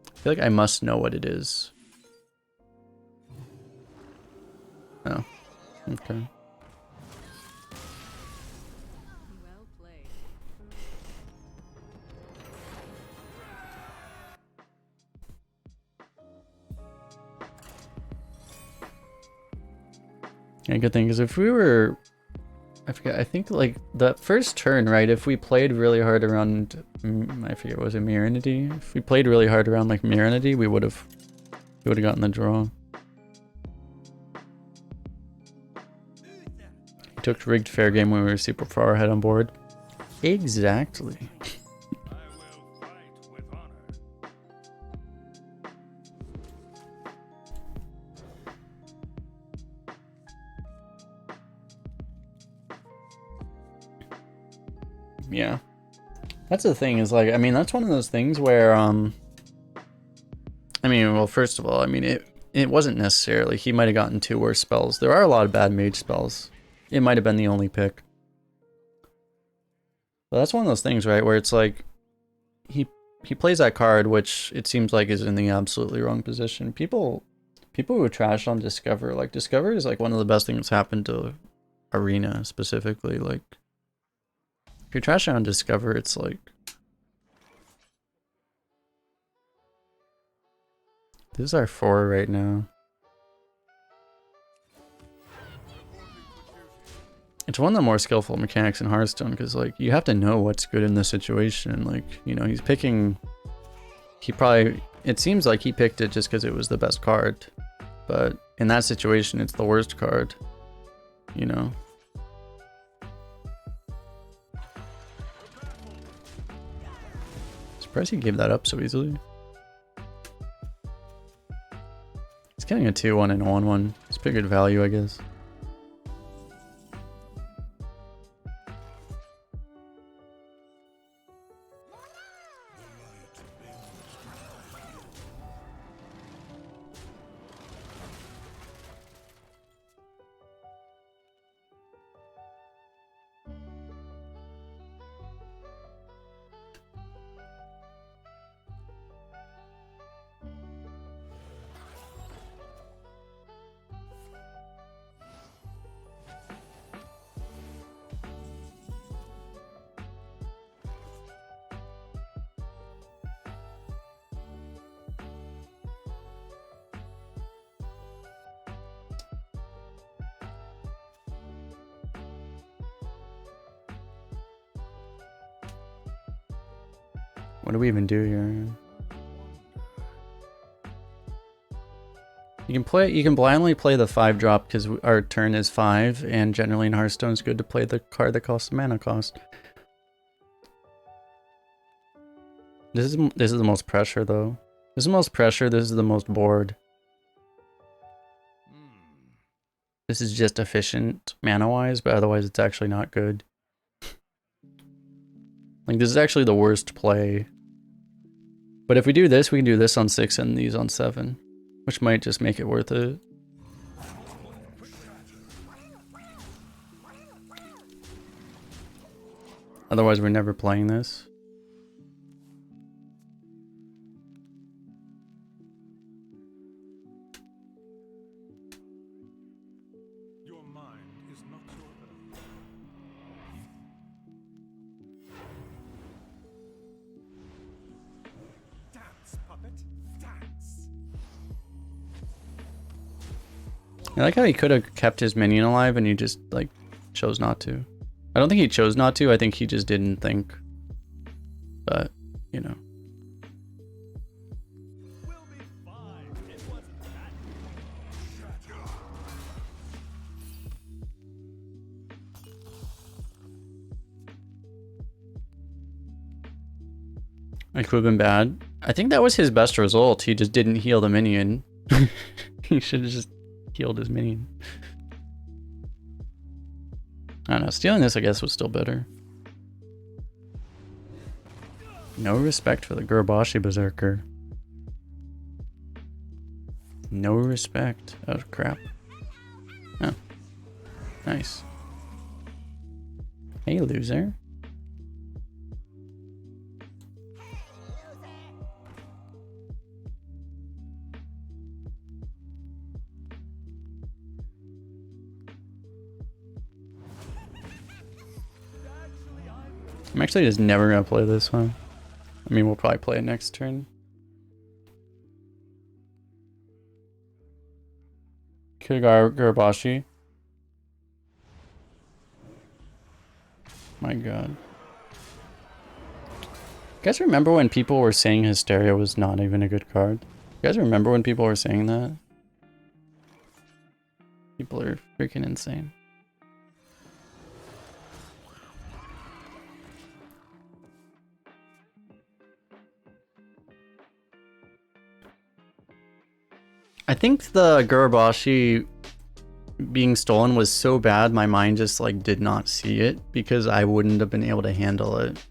I feel like I must know what it is. Oh, okay. Well played. Yeah, good thing is if we were, I forget, I think like the first turn, right? If we played really hard around, I forget, was it Mirranity? If we played really hard around like Mirranity, we would have gotten the draw. We took rigged fair game when we were super far ahead on board. Exactly. Yeah. That's the thing is like, I mean, that's one of those things where, I mean, well, first of all, I mean, it wasn't necessarily. He might have gotten 2 worse spells. There are a lot of bad mage spells. It might have been the only pick. But that's one of those things, right, where it's like he plays that card, which it seems like is in the absolutely wrong position. People who trash on Discover, like Discover is like one of the best things that's happened to Arena specifically. Like if you're trashing on Discover, it's like this is our 4 right now. It's one of the more skillful mechanics in Hearthstone because, like, you have to know what's good in this situation. Like, you know, he's picking... It seems like he picked it just because it was the best card. But in that situation, it's the worst card. You know? Surprised he gave that up so easily. He's getting a 2-1 and a 1-1. It's pretty good value, I guess. What do we even do here? You can blindly play the 5-drop because our turn is 5, and generally in Hearthstone it's good to play the card that costs the mana cost. This is the most pressure though. This is the most pressure, this is the most bored. This is just efficient mana-wise, but otherwise it's actually not good. Like, this is actually the worst play. But if we do this, we can do this on 6 and these on 7. Which might just make it worth it. Otherwise, we're never playing this. Your mind is not your own. Dance, puppet, dance. I like how he could have kept his minion alive and he just, like, chose not to. I don't think he chose not to, I think he just didn't think. But, you know. We'll be fine. It wasn't that. It could have been bad. I think that was his best result. He just didn't heal the minion. He should have just healed his minion. I don't know. Stealing this, I guess, was still better. No respect for the Gurbashi Berserker. No respect. Oh, crap. Oh. Nice. Hey, loser. I'm actually just never gonna play this one. I mean, we'll probably play it next turn. Garabashi. My god. You guys remember when people were saying Hysteria was not even a good card? You guys remember when people were saying that? People are freaking insane. I think the Gurabashi being stolen was so bad, my mind just like did not see it because I wouldn't have been able to handle it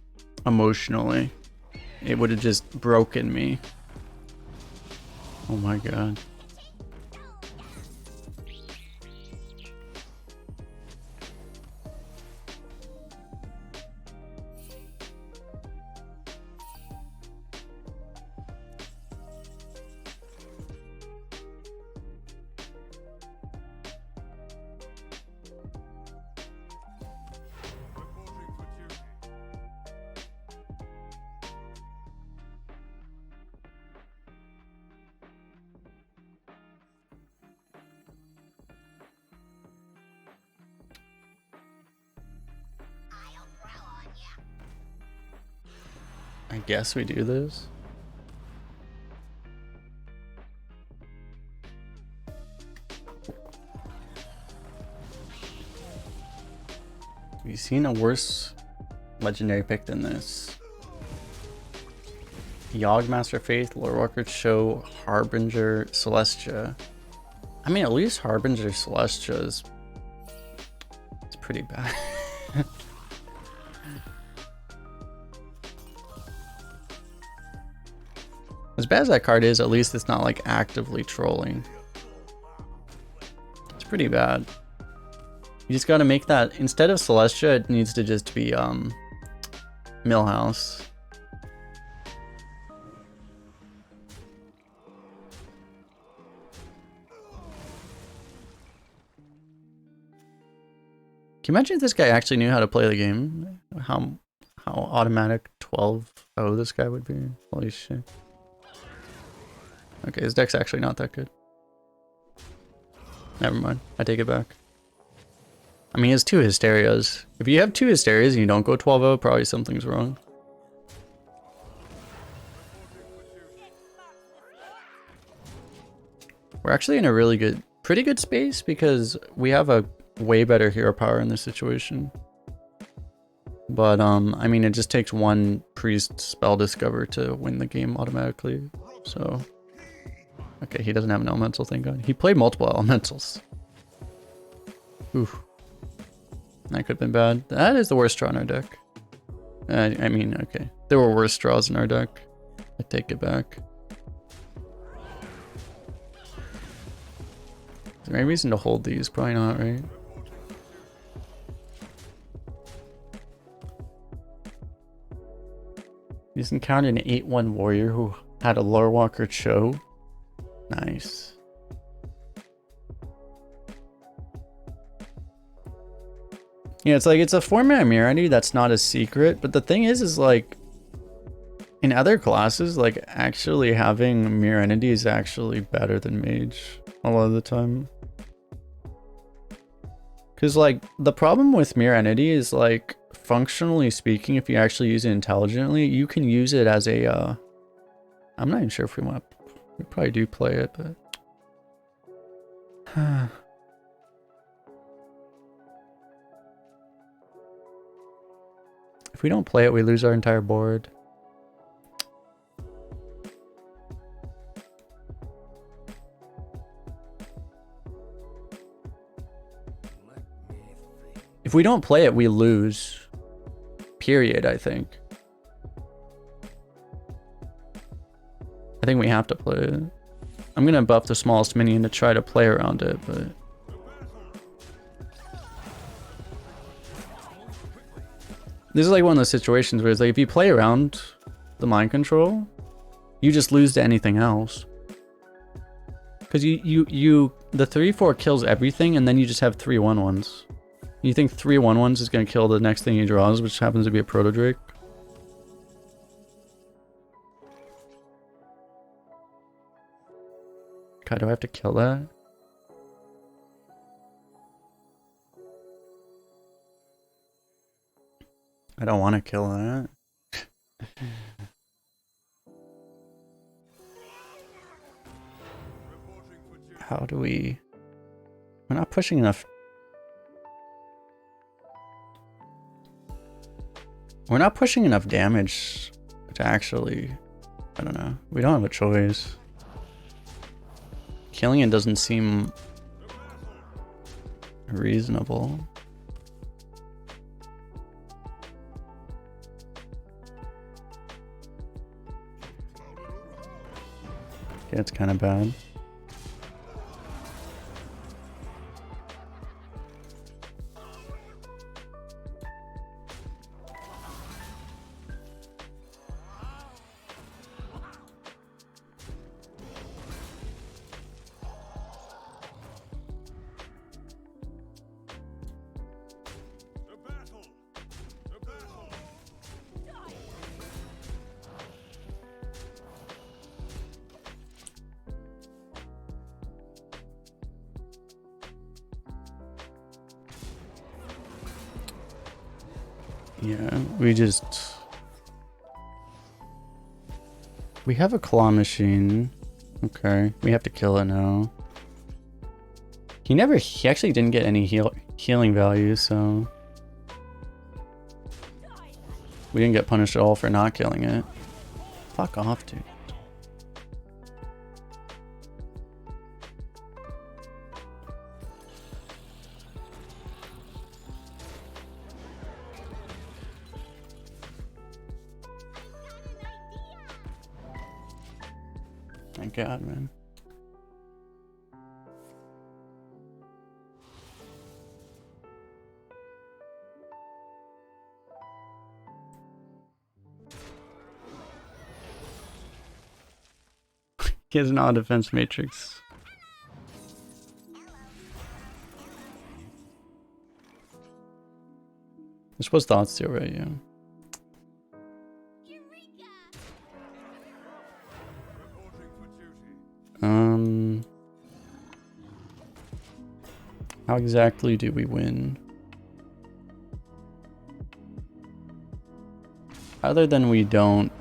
emotionally. It would have just broken me. Oh my god. I guess we do this. We've seen a worse legendary pick than this. Yogg-Master Faith, Lorewalker Show, Harbinger, Celestia. I mean, at least Harbinger Celestia is it's pretty bad. As bad as that card is, at least it's not like actively trolling. It's pretty bad. You just gotta make that, instead of Celestia, it needs to just be Millhouse. Can you imagine if this guy actually knew how to play the game? How automatic 12-0 this guy would be? Holy shit. Okay, his deck's actually not that good. Never mind. I take it back. I mean, he has 2 Hysterias. If you have 2 Hysterias and you don't go 12-0, probably something's wrong. We're actually in a really good, pretty good space because we have a way better hero power in this situation. But, I mean, it just takes 1 Priest Spell Discover to win the game automatically. So, okay, he doesn't have an Elemental, thank God. He played multiple Elementals. Oof. That could have been bad. That is the worst draw in our deck. I mean, okay. There were worse draws in our deck. I take it back. Is there any reason to hold these? Probably not, right? You just encountered an 8-1 warrior who had a Lorewalker Cho. Nice. Yeah, it's like, it's a format immunity that's not a secret, but the thing is like, in other classes, like, actually having Mirror Entity is actually better than Mage a lot of the time. Because, like, the problem with Mirror Entity is, like, functionally speaking, if you actually use it intelligently, you can use it as a, I'm not even sure if we want to, we probably do play it, but... If we don't play it, we lose our entire board. If we don't play it, we lose. Period, I think. I think we have to play it. I'm gonna buff the smallest minion to try to play around it, but... This is like one of those situations where it's like, if you play around the mind control, you just lose to anything else. Because the 3-4 kills everything, and then you just have 3 1-1s. You think 3 1-1s is going to kill the next thing he draws, which happens to be a Proto Drake? God, do I have to kill that? I don't want to kill that. How do we... We're not pushing enough. We're not pushing enough damage to actually... I don't know. We don't have a choice. Killing it doesn't seem reasonable. Yeah, it's kind of bad. Yeah, we just... We have a claw machine. Okay, we have to kill it now. He actually didn't get any healing value, so we didn't get punished at all for not killing it. Fuck off, dude. Thank God, man. He has an odd defense matrix. This was thoughts too, right? Yeah. How exactly do we win? Other than we don't.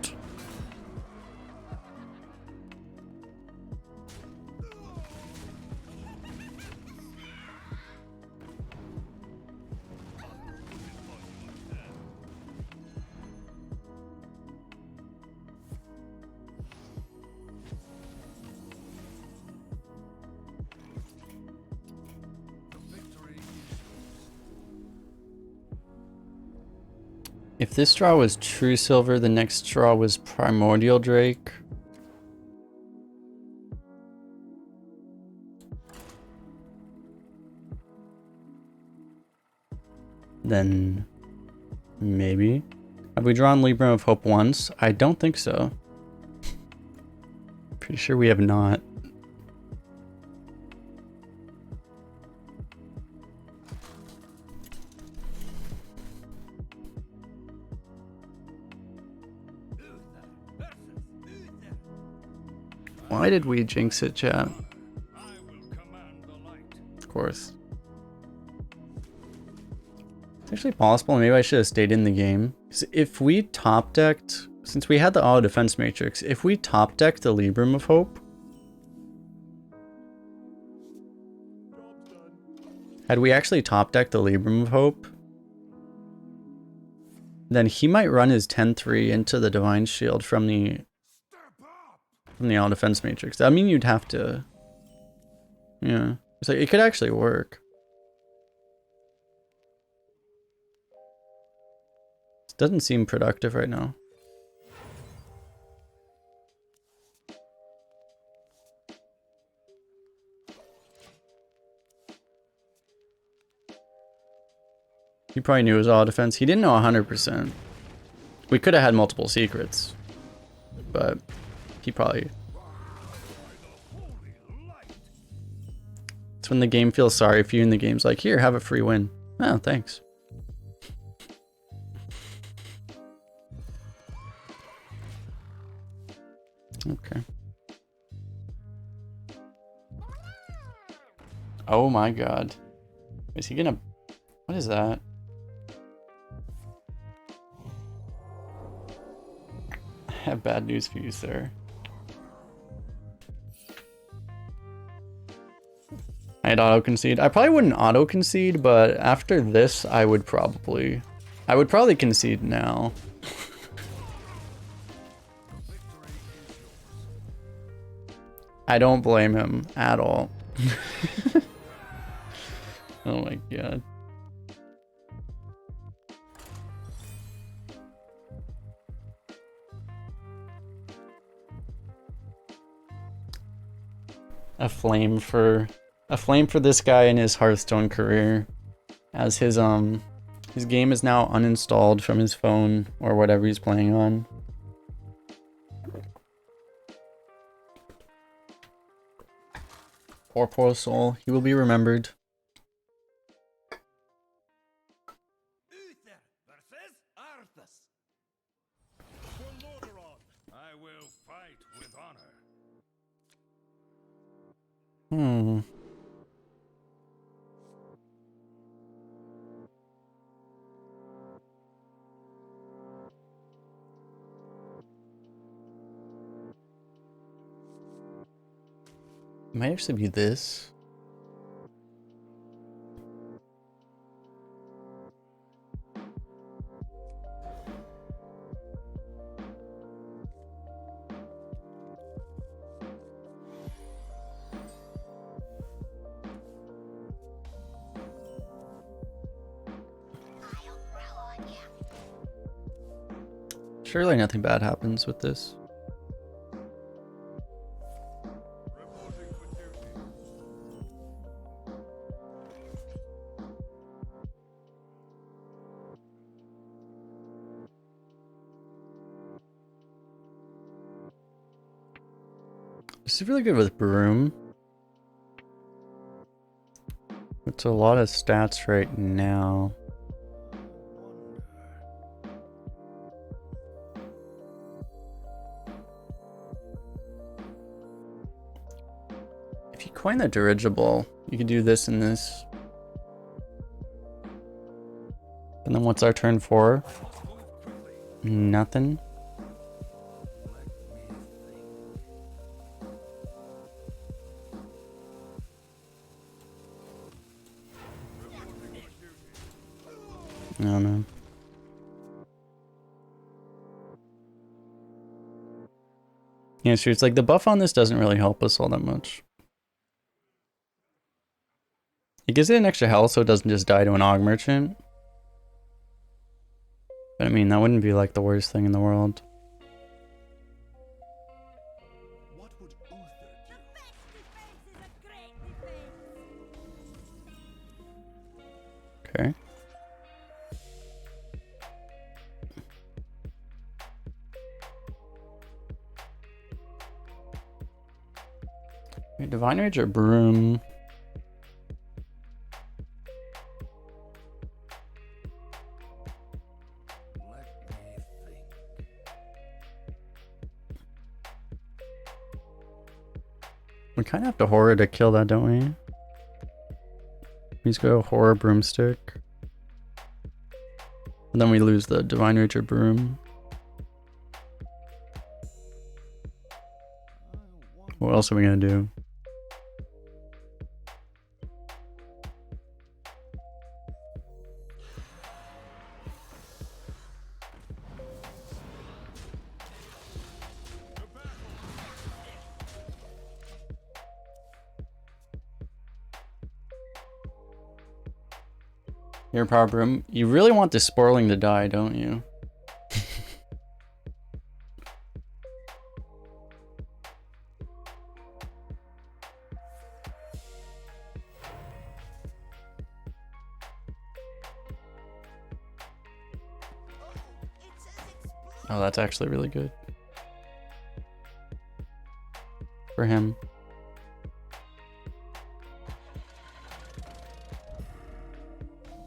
If this draw was True Silver, the next draw was Primordial Drake. Then maybe. Have we drawn Libra of Hope once? I don't think so. Pretty sure we have not. Why did we jinx it, chat? Of course. It's actually possible. Maybe I should have stayed in the game. If we top decked, since we had the auto defense matrix, if we top decked the Librum of Hope, had we actually top decked the Librum of Hope, then he might run his 10-3 into the Divine Shield from the auto defense matrix. I mean, you'd have to, yeah. It's like, it could actually work. It doesn't seem productive right now. He probably knew it was auto defense. He didn't know 100%. We could have had multiple secrets, but he probably... It's when the game feels sorry for you and the game's like, here, have a free win. Oh, thanks. Okay. Oh my god. Is he gonna... What is that? I have bad news for you, sir. I'd auto-concede. I probably wouldn't auto-concede, but after this, I would probably concede now. I don't blame him at all. Oh my god. A flame for this guy in his Hearthstone career, as his game is now uninstalled from his phone or whatever he's playing on. Poor soul. He will be remembered. Uther versus Arthas. I will fight with honor. Might actually be this. Surely nothing bad happens with this. This is really good with Broom. It's a lot of stats right now. If you coin the dirigible, you can do this and this. And then what's our turn for? Nothing. I don't know. Yeah, sure. It's like the buff on this doesn't really help us all that much. It gives it an extra health so it doesn't just die to an Aug Merchant. But I mean, that wouldn't be like the worst thing in the world. What would Uther do? Okay. Wait, Divine Rage or Broom? We kind of have to horror to kill that, don't we? Please go horror broomstick. And then we lose the Divine Rage or Broom. What else are we gonna do? Your power broom. You really want the Sporeling to die, don't you? Oh, that's actually really good. For him.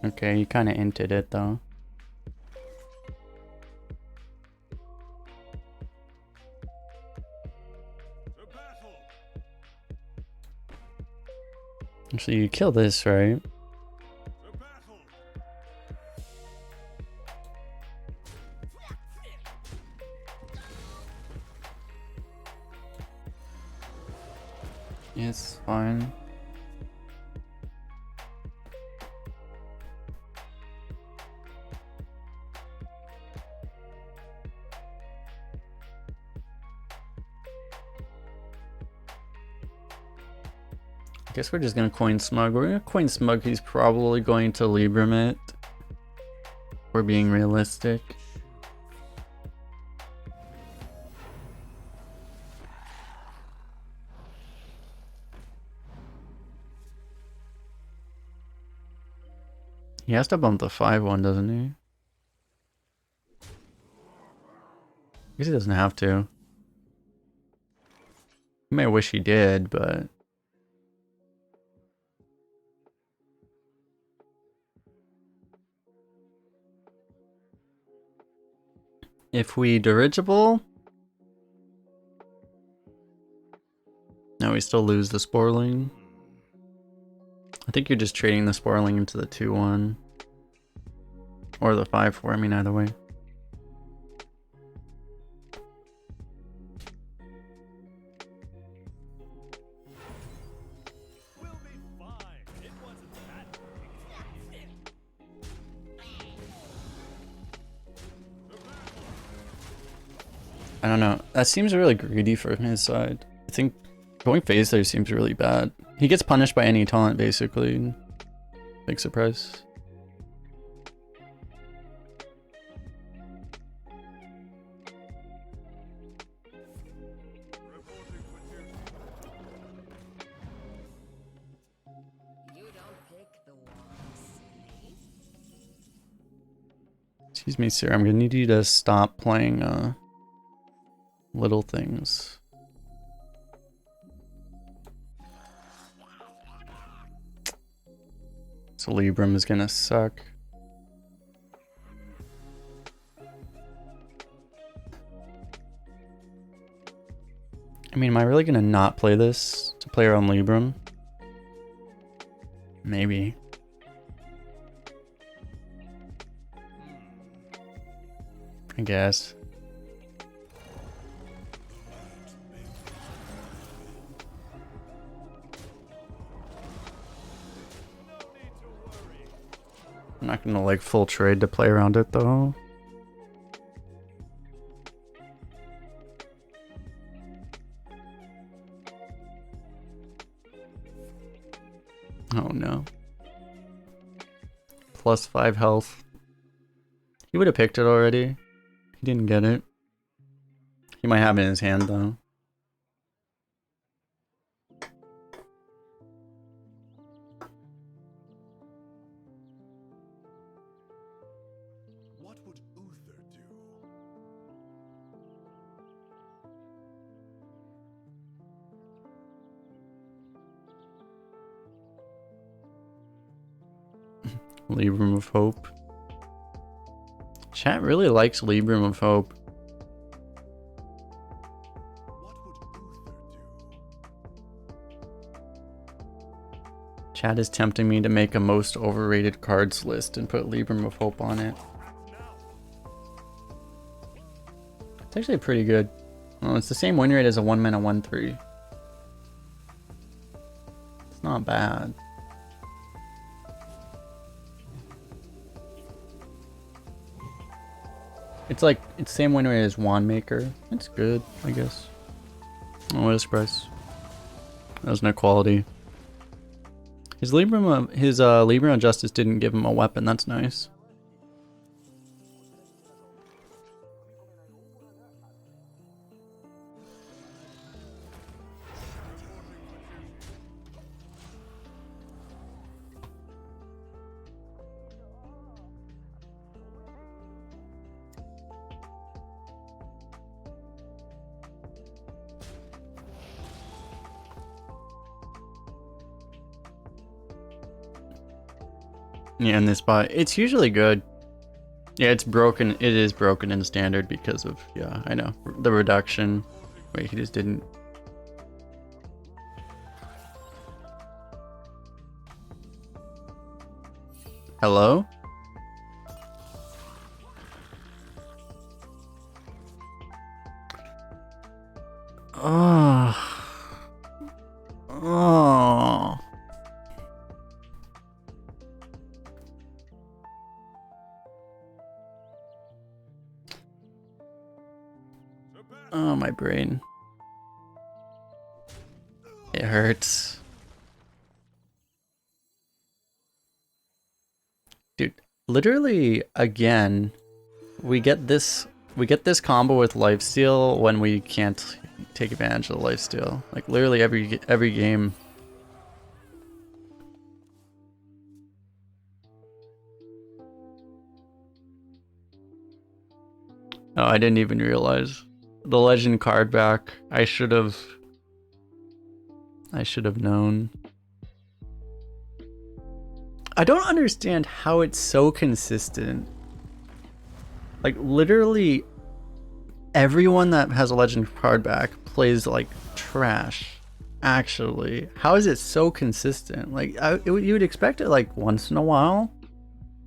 Okay, you kind of inted it though. Actually, you kill this, right? It's fine. I guess we're just gonna coin Smug. We're gonna coin Smug. He's probably going to Libram it. We're being realistic. He has to bump the 5-1, doesn't he? I guess he doesn't have to. You may wish he did, but... If we dirigible... No, we still lose the Sporeling. I think you're just trading the Sporeling into the 2-1. Or the 5-4, I mean either way. I don't know. That seems really greedy from his side. I think going phase there seems really bad. He gets punished by any taunt, basically. Big surprise. You don't pick the wrong snake. Excuse me, sir. I'm gonna need you to stop playing little things. So Libram is gonna suck. I mean, am I really gonna not play this to play around Libram? Maybe. I guess. I'm not gonna like full trade to play around it though. Oh no. +5 health. He would have picked it already. He didn't get it. He might have it in his hand though. What would Uther do? Libram of Hope. Chat really likes Libram of Hope. What would Uther do? Chat is tempting me to make a most overrated cards list and put Libram of Hope on it. It's actually pretty good. Oh, it's the same win rate as a 1-mana 1/3. It's not bad. It's like, it's same win rate as Wand Maker. It's good, I guess. Oh, what a surprise. That was no quality. His Libram of Justice didn't give him a weapon, that's nice. Yeah, in this spot, it's usually good. Yeah, it's broken. It is broken in standard because of, yeah, I know, the reduction. Wait, he just didn't. Hello? Oh. Oh. Oh, my brain. It hurts. Dude, literally again, we get this combo with lifesteal when we can't take advantage of the lifesteal. Like literally every game. Oh, I didn't even realize. The legend card back. I should have known. I don't understand how it's so consistent. Like literally everyone that has a legend card back plays like trash. Actually, how is it so consistent? Like you would expect it like once in a while.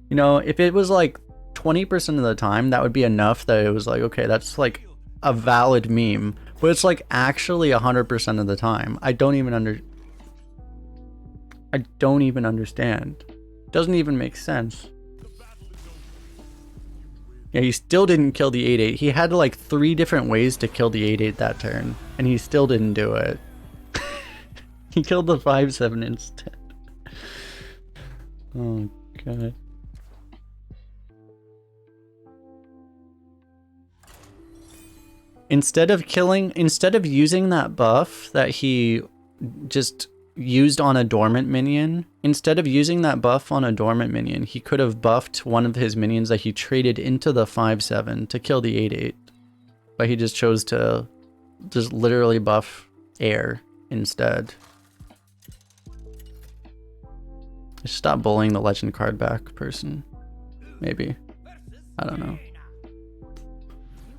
You know, if it was like 20% of the time, that would be enough that it was like, okay, that's like a valid meme. But it's like actually 100% of the time. I don't even understand. Doesn't even make sense. Yeah, he still didn't kill the 8/8. He had like 3 different ways to kill the 8/8 that turn, and he still didn't do it. He killed the 5/7 instead. Oh god. Instead of using that buff that he just used on a dormant minion, instead of using that buff on a dormant minion, he could have buffed one of his minions that he traded into the 5/7 to kill the 8/8. But he just chose to just literally buff air instead. Just stop bullying the legend card back person. Maybe. I don't know. You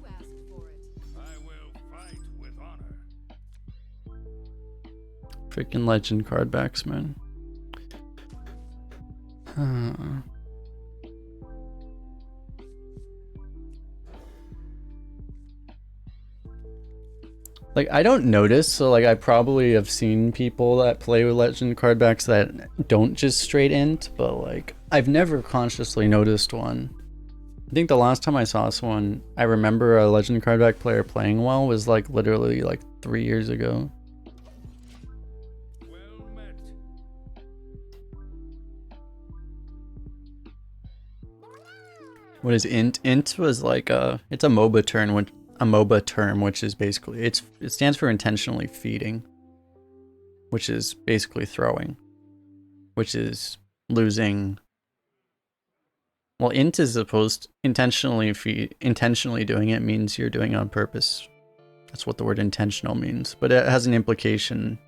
asked for it. I will fight with honor. Freaking legend card backs, man. Like, I don't notice, so like I probably have seen people that play with legend card backs that don't just straight int, but like I've never consciously noticed one. I think the last time I saw someone, I remember a legend card back player playing well was like literally like 3 years ago. Well met. What is int? Int was like it's a MOBA term, which is basically it stands for intentionally feeding, which is basically throwing, which is losing. Well, int is opposed intentionally doing it means you're doing it on purpose. That's what the word intentional means, but it has an implication.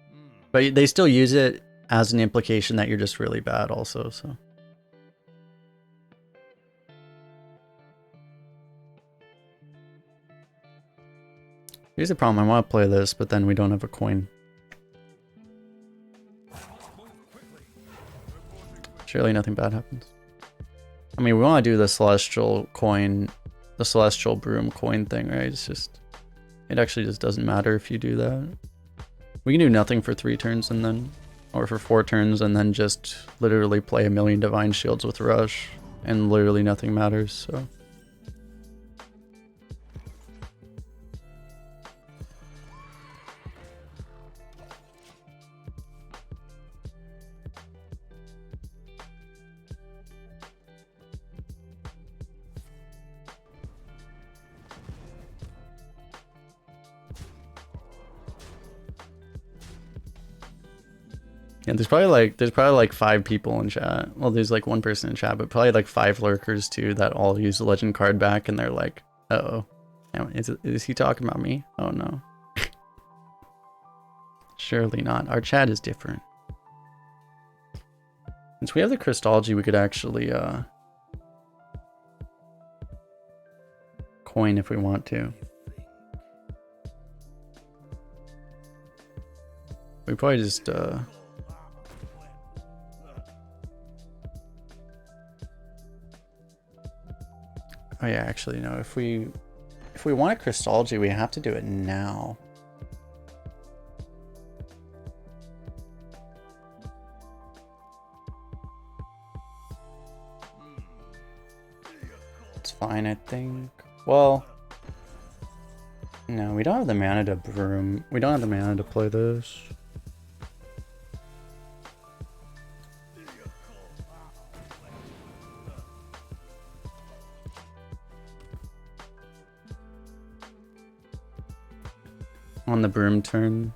But they still use it as an implication that you're just really bad also, so. Here's the problem, I want to play this, but then we don't have a coin. Surely nothing bad happens. I mean, we want to do the celestial coin, the celestial broom coin thing, right? It's just, it actually just doesn't matter if you do that. We can do nothing for 3 turns and then, or for 4 turns and then just literally play a million divine shields with rush and literally nothing matters, so. Yeah, there's probably like 5 people in chat. Well, there's like 1 person in chat, but probably like 5 lurkers too that all use the legend card back, and they're like, "Uh-oh, is he talking about me? Oh no." Surely not. Our chat is different. Since we have the Crystology, we could actually coin if we want to. We probably just oh yeah, actually no, if we want a Crystology, we have to do it now. It's fine, I think. Well, no, we don't have the mana to broom. We don't have the mana to play this. On the broom turn.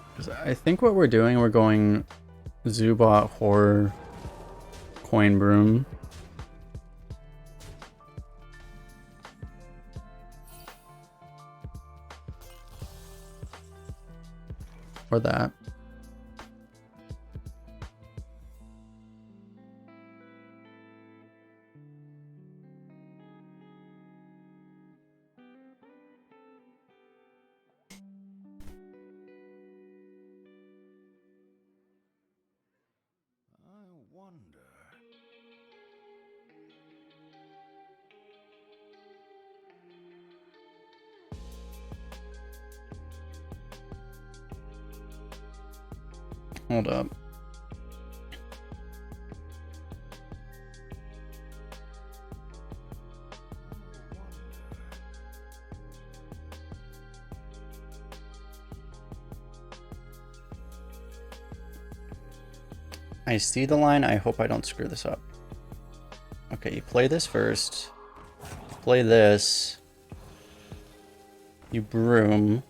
Because I think what we're doing, we're going Zubot, Horror, Coin, Broom. Or that. I wonder. Hold up. I see the line. I hope I don't screw this up. Okay, you play this first. Play this. You broom.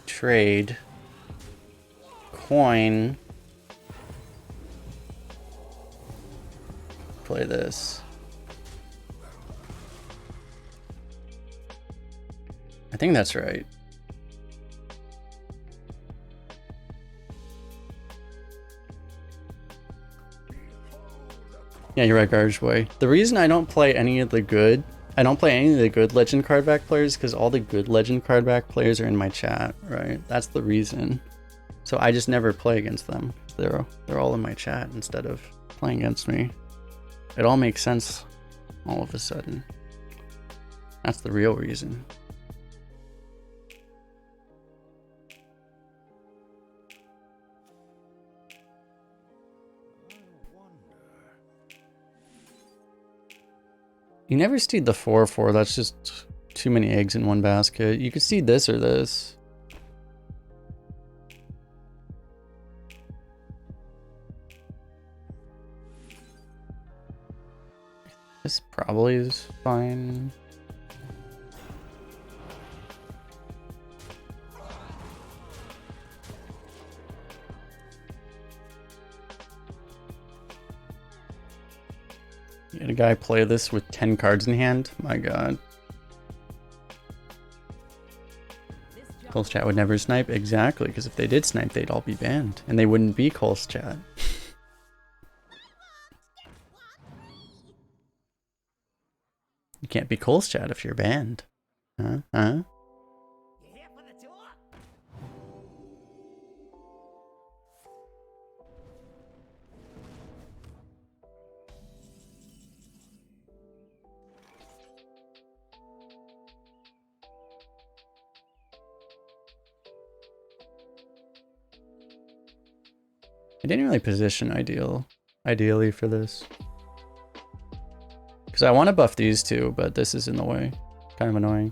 Trade. Coin. Play this. I think that's right. Yeah, you're right, Garbage Boy. The reason I don't play any of the good legend card back players because all the good legend card back players are in my chat, right? That's the reason. So I just never play against them. They're all in my chat instead of playing against me. It all makes sense all of a sudden. That's the real reason. You never seed the 4/4, that's just too many eggs in one basket. You could seed this or this. This probably is fine. You had a guy play this with 10 cards in hand? My god. Kolst chat would never snipe? Exactly, because if they did snipe, they'd all be banned. And they wouldn't be Kolst chat. You can't be Kolst chat if you're banned. Huh? Huh? I didn't really position ideally for this. Because I want to buff these two, but this is in the way. Kind of annoying.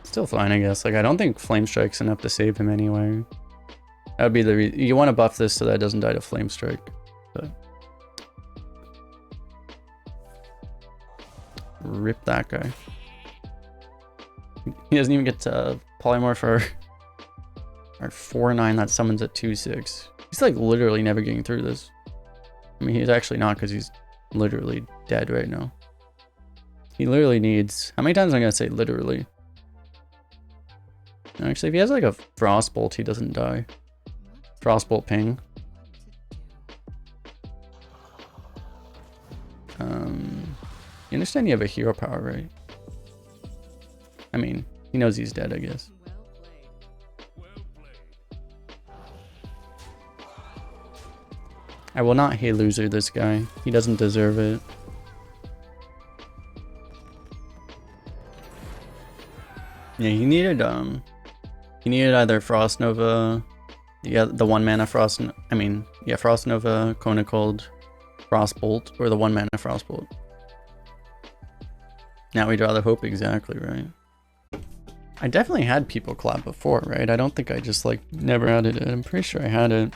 Still fine, I guess. Like, I don't think Flame Strike's enough to save him anyway. That would be the reason. You want to buff this so that it doesn't die to Flame Strike. But rip that guy. He doesn't even get to polymorph our 4/9 that summons at 2/6. He's like literally never getting through this. I mean, he's actually not because he's literally dead right now. He literally needs... How many times am I going to say literally? No, actually, if he has like a Frostbolt, he doesn't die. Frostbolt ping. You understand you have a hero power, right? I mean, he knows he's dead, I guess. I will not hey loser this guy. He doesn't deserve it. Yeah, he needed either Frost Nova, the 1 mana Frost, Frost Nova, Kona Cold, Frostbolt, or the 1 mana Frostbolt. Now we draw the hope, exactly, right? I definitely had people clap before, right? I don't think I just like never added it. I'm pretty sure I had it.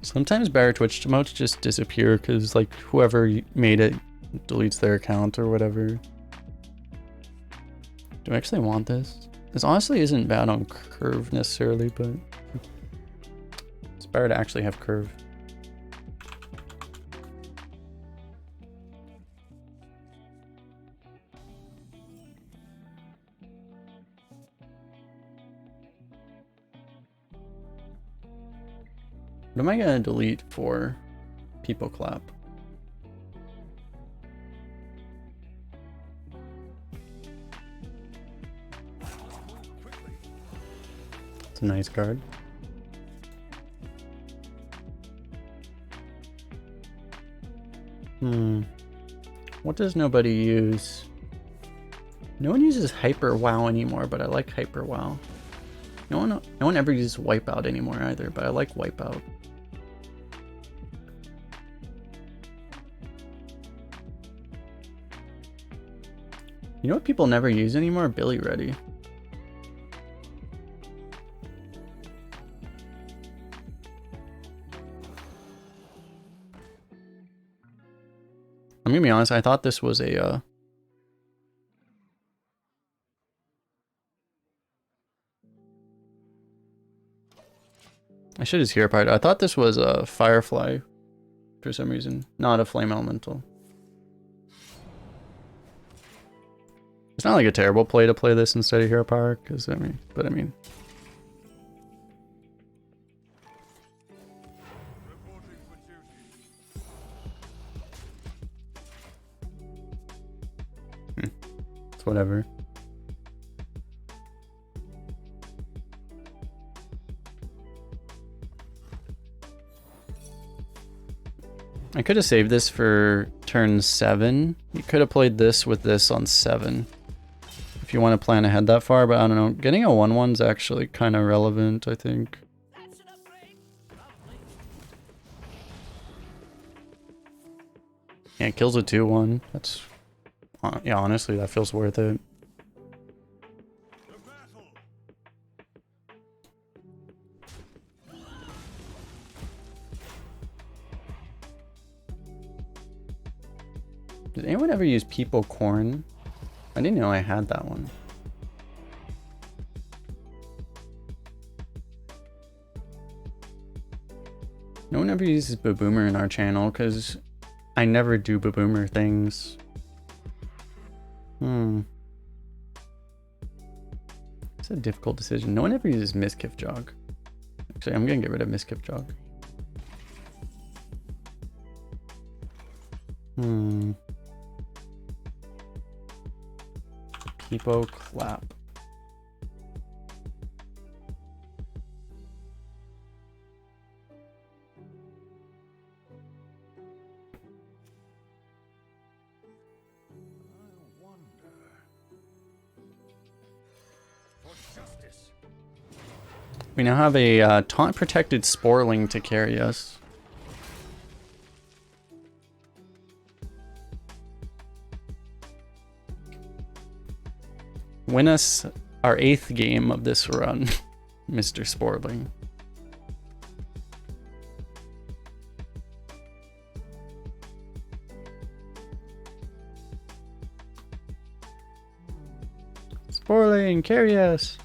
Sometimes Barra Twitch emotes just disappear because like whoever made it deletes their account or whatever. Do I actually want this? This honestly isn't bad on curve necessarily, but it's better to actually have curve. What am I gonna delete for people clap? It's a nice card. What does nobody use? No one uses Hyper WoW anymore, but I like Hyper WoW. No one ever uses Wipeout anymore either, but I like Wipeout. You know what people never use anymore? Billy Ready. I'm gonna be honest, I thought this was a I should just hear part. I thought this was a Firefly for some reason, not a Flame Elemental. It's not like a terrible play to play this instead of Hero Power, because I mean, it's whatever. I could have saved this for turn 7. You could have played this with this on 7. If you want to plan ahead that far, but I don't know. Getting a 1/1's actually kind of relevant, I think. Yeah, it kills a 2/1. That's... yeah, honestly, that feels worth it. Did anyone ever use People Corn? I didn't know I had that one. No one ever uses Baboomer in our channel because I never do Baboomer things. It's a difficult decision. No one ever uses Miskiff Jog. Actually, I'm gonna get rid of Miskiff Jog. People Clap. We now have a taunt protected Sporeling to carry us. Win us our 8th game of this run, Mr. Sporeling. Sporeling, carry us!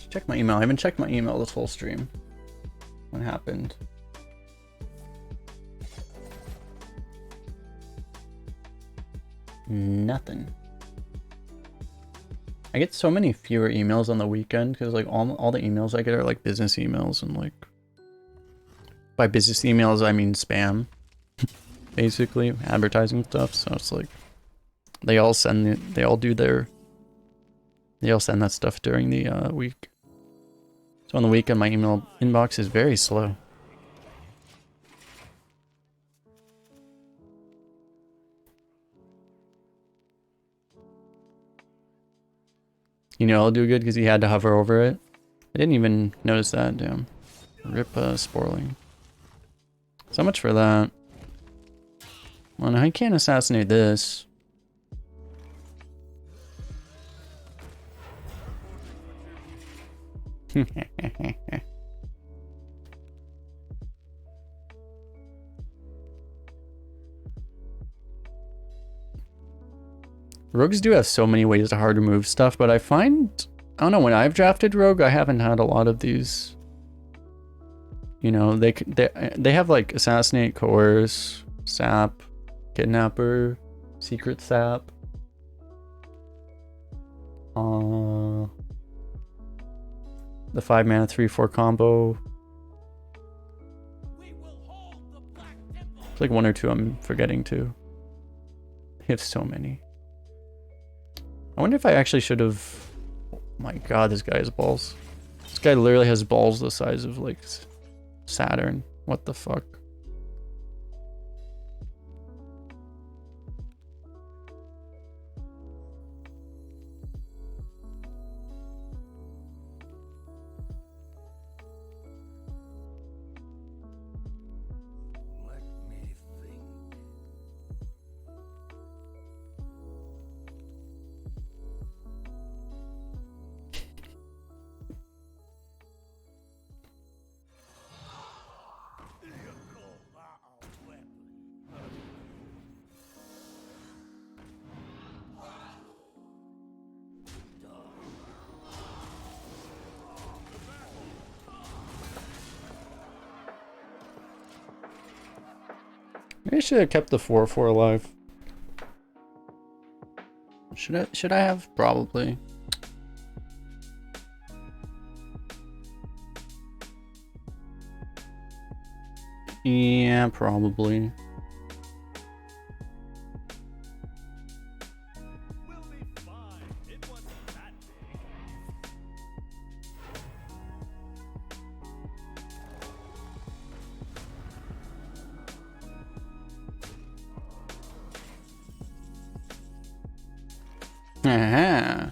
Check my email. I haven't checked my email this whole stream. What happened? Nothing. I get so many fewer emails on the weekend because like all the emails I get are like business emails, and like by business emails I mean spam. Basically advertising stuff. So it's like they all send they all send that stuff during the week. So on the weekend my email inbox is very slow. You know I'll do good because he had to hover over it. I didn't even notice that, damn. Rip Sporeling. So much for that. Well, now he can't assassinate this. Rogues do have so many ways to hard remove stuff, but I find, I don't know, when I've drafted Rogue, I haven't had a lot of these. You know, they have like Assassinate, Coerce, Sap, Kidnapper, Secret Sap. The 5 mana 3/4 combo. It's like 1 or 2 I'm forgetting too. They have so many. I wonder if I actually should have... Oh my god, this guy has balls. This guy literally has balls the size of like Saturn. What the fuck? Maybe I should have kept the 4/4 alive. Should I have? Probably. Yeah, probably. We'll be fine. It wasn't that big. Aha.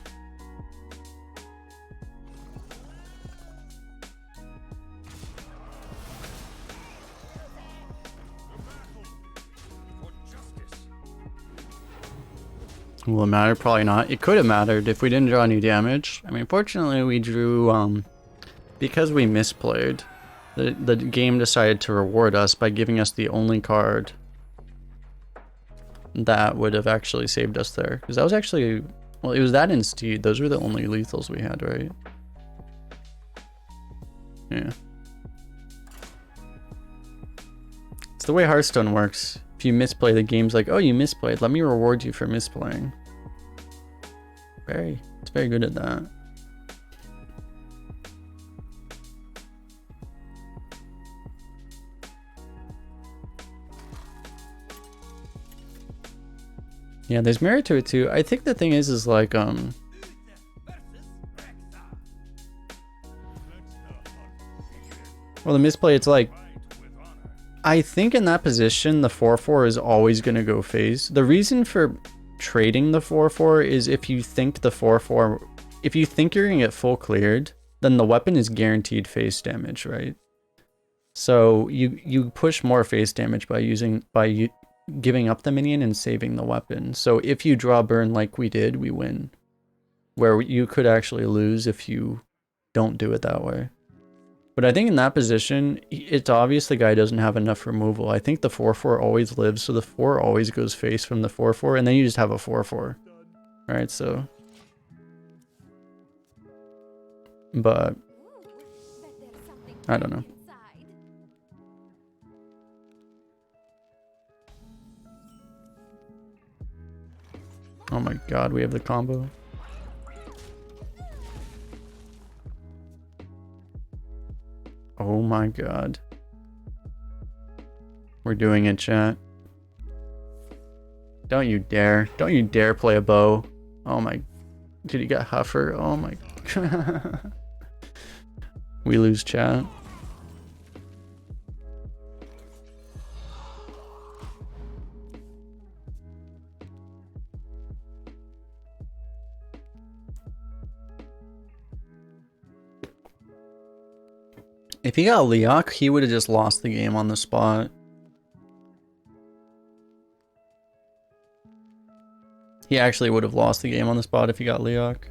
Will it matter? Probably not. It could have mattered if we didn't draw any damage. I mean, fortunately we drew, because we misplayed, the game decided to reward us by giving us the only card that would have actually saved us there. Because that was actually, well, it was that and Steed. Those were the only lethals we had, right? Yeah. It's the way Hearthstone works. If you misplay, the game's like, oh, you misplayed. Let me reward you for misplaying. It's very good at that. Yeah, there's merit to it too. I think the thing is like, well, the misplay, it's like, I think in that position, the 4/4 is always going to go phase. The reason for trading the 4/4 is if you think the 4/4, if you think you're going to get full cleared, then the weapon is guaranteed face damage, right? So you push more face damage by giving up the minion and saving the weapon. So if you draw burn like we did, we win. Where you could actually lose if you don't do it that way. But I think in that position, it's obvious the guy doesn't have enough removal. I think the 4/4 always lives, so the 4 always goes face from the 4/4, and then you just have a 4/4. Alright, so... But... I don't know. Oh my god, we have the combo. Oh my god. We're doing it, chat. Don't you dare. Don't you dare play a bow. Oh my... Did he get Huffer? Oh my god. We lose, chat. If he got Leok, he would have just lost the game on the spot. He actually would have lost the game on the spot if he got Leok.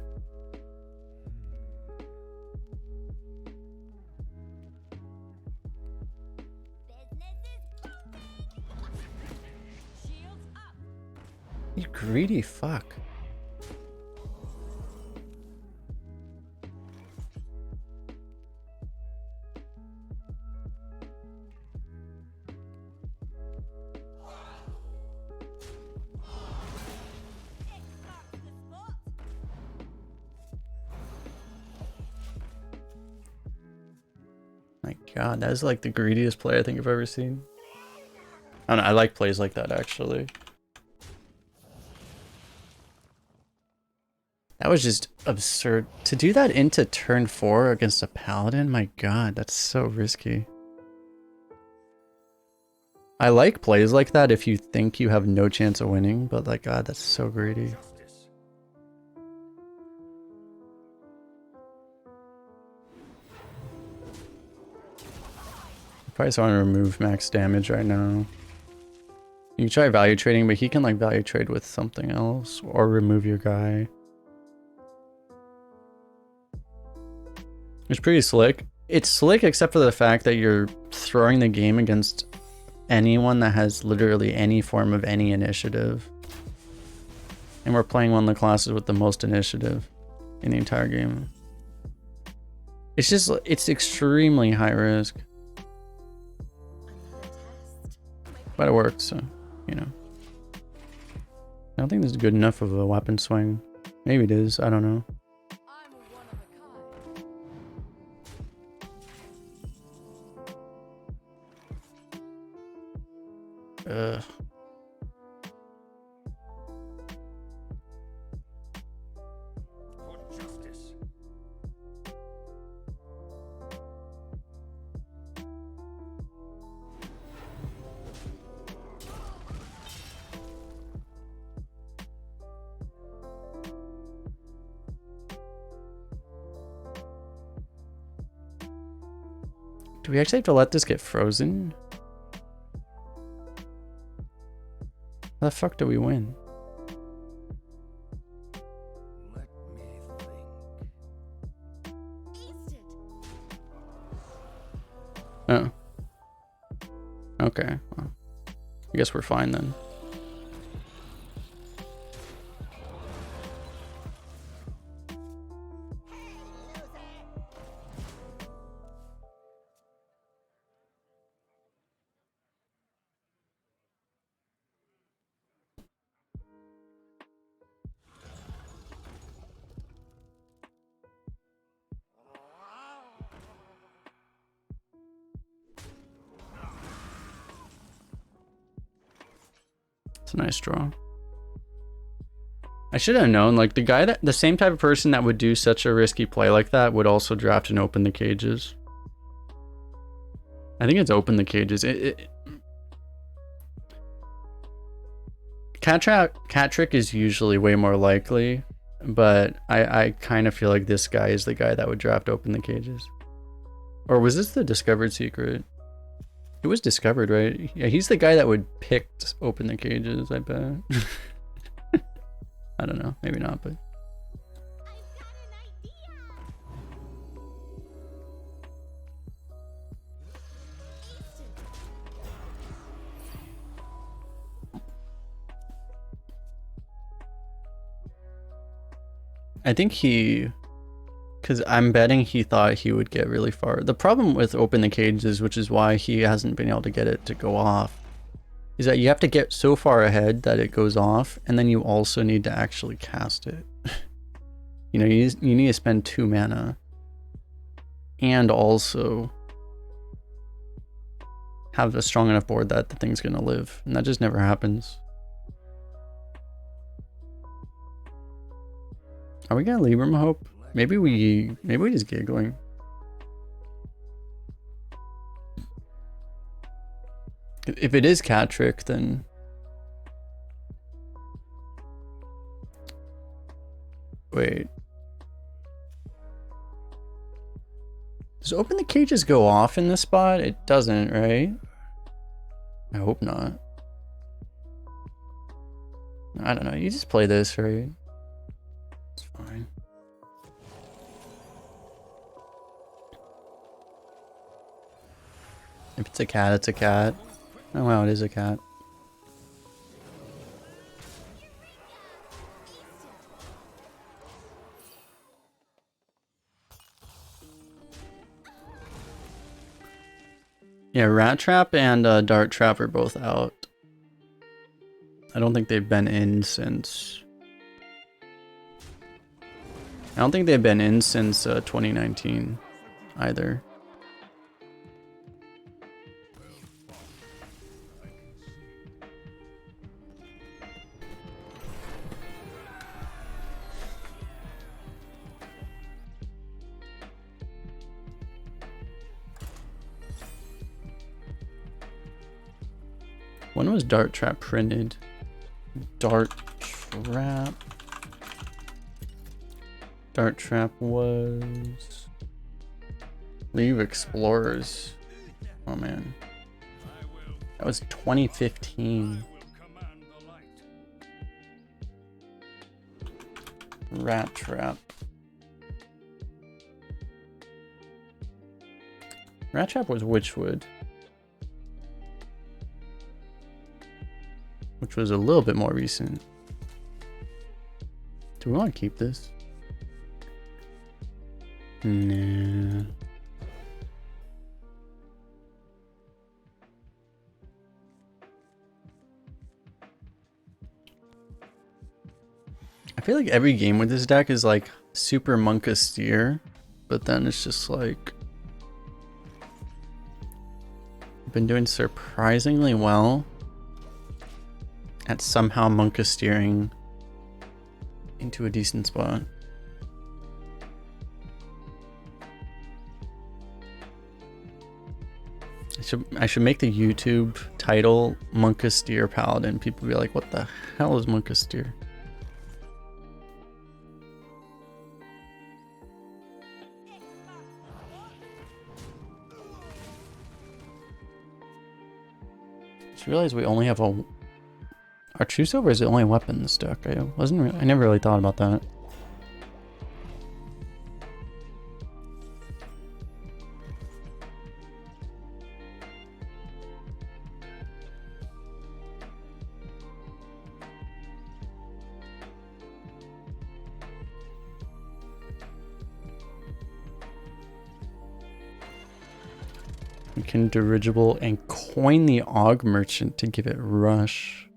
You greedy fuck. My god, that is like the greediest play I think I've ever seen. I don't know, I like plays like that actually. That was just absurd. To do that into turn 4 against a paladin, my god, that's so risky. I like plays like that if you think you have no chance of winning, but like, god, that's so greedy. Probably just want to remove max damage right now. You can try value trading, but he can like value trade with something else or remove your guy. It's pretty slick. It's slick except for the fact that you're throwing the game against anyone that has literally any form of any initiative. And we're playing one of the classes with the most initiative in the entire game. It's just, it's extremely high risk. But it worked, so, you know. I don't think this is good enough of a weapon swing. Maybe it is, I don't know. I'm one of a kind. Ugh. For justice. Do we actually have to let this get frozen? How the fuck do we win? Let me think. Aced it. Oh. Okay. Well, I guess we're fine then. It's a nice draw. I should have known, like, the same type of person that would do such a risky play like that would also draft and open the cages. I think it's open the cages. Cat trick is usually way more likely, but I kind of feel like this guy is the guy that would draft open the cages. Or was this the discovered secret? It was discovered, right? Yeah, he's the guy that would pick open the cages, I bet. I don't know, maybe not, but I think because I'm betting he thought he would get really far. The problem with open the cages, which is why he hasn't been able to get it to go off, is that you have to get so far ahead that it goes off, and then you also need to actually cast it. You know, you need to spend 2 mana, and also have a strong enough board that the thing's gonna live, and that just never happens. Are we gonna leave him hope? Maybe we just giggling. If it is cat trick, then wait. Does open the cages go off in this spot? It doesn't, right? I hope not. I don't know. You just play this, right? It's fine. If it's a cat, it's a cat. Oh wow, it is a cat. Yeah, Rat Trap and Dart Trap are both out. I don't think they've been in since... I don't think they've been in since 2019 either. When was Dart Trap printed? Dart Trap was... Leave Explorers. Oh man. That was 2015. Rat Trap. Rat Trap was Witchwood, which was a little bit more recent. Do we want to keep this? Nah. I feel like every game with this deck is like super Monka Steer, but then it's just like I've been doing surprisingly well at somehow Monka steering into a decent spot. I should make the YouTube title Monka Steer Paladin. People be like, what the hell is Monka Steer? Just realized we only have a... Our True Silver is the only weapon in this deck. I never really thought about that. We can dirigible and coin the Aug Merchant to give it rush.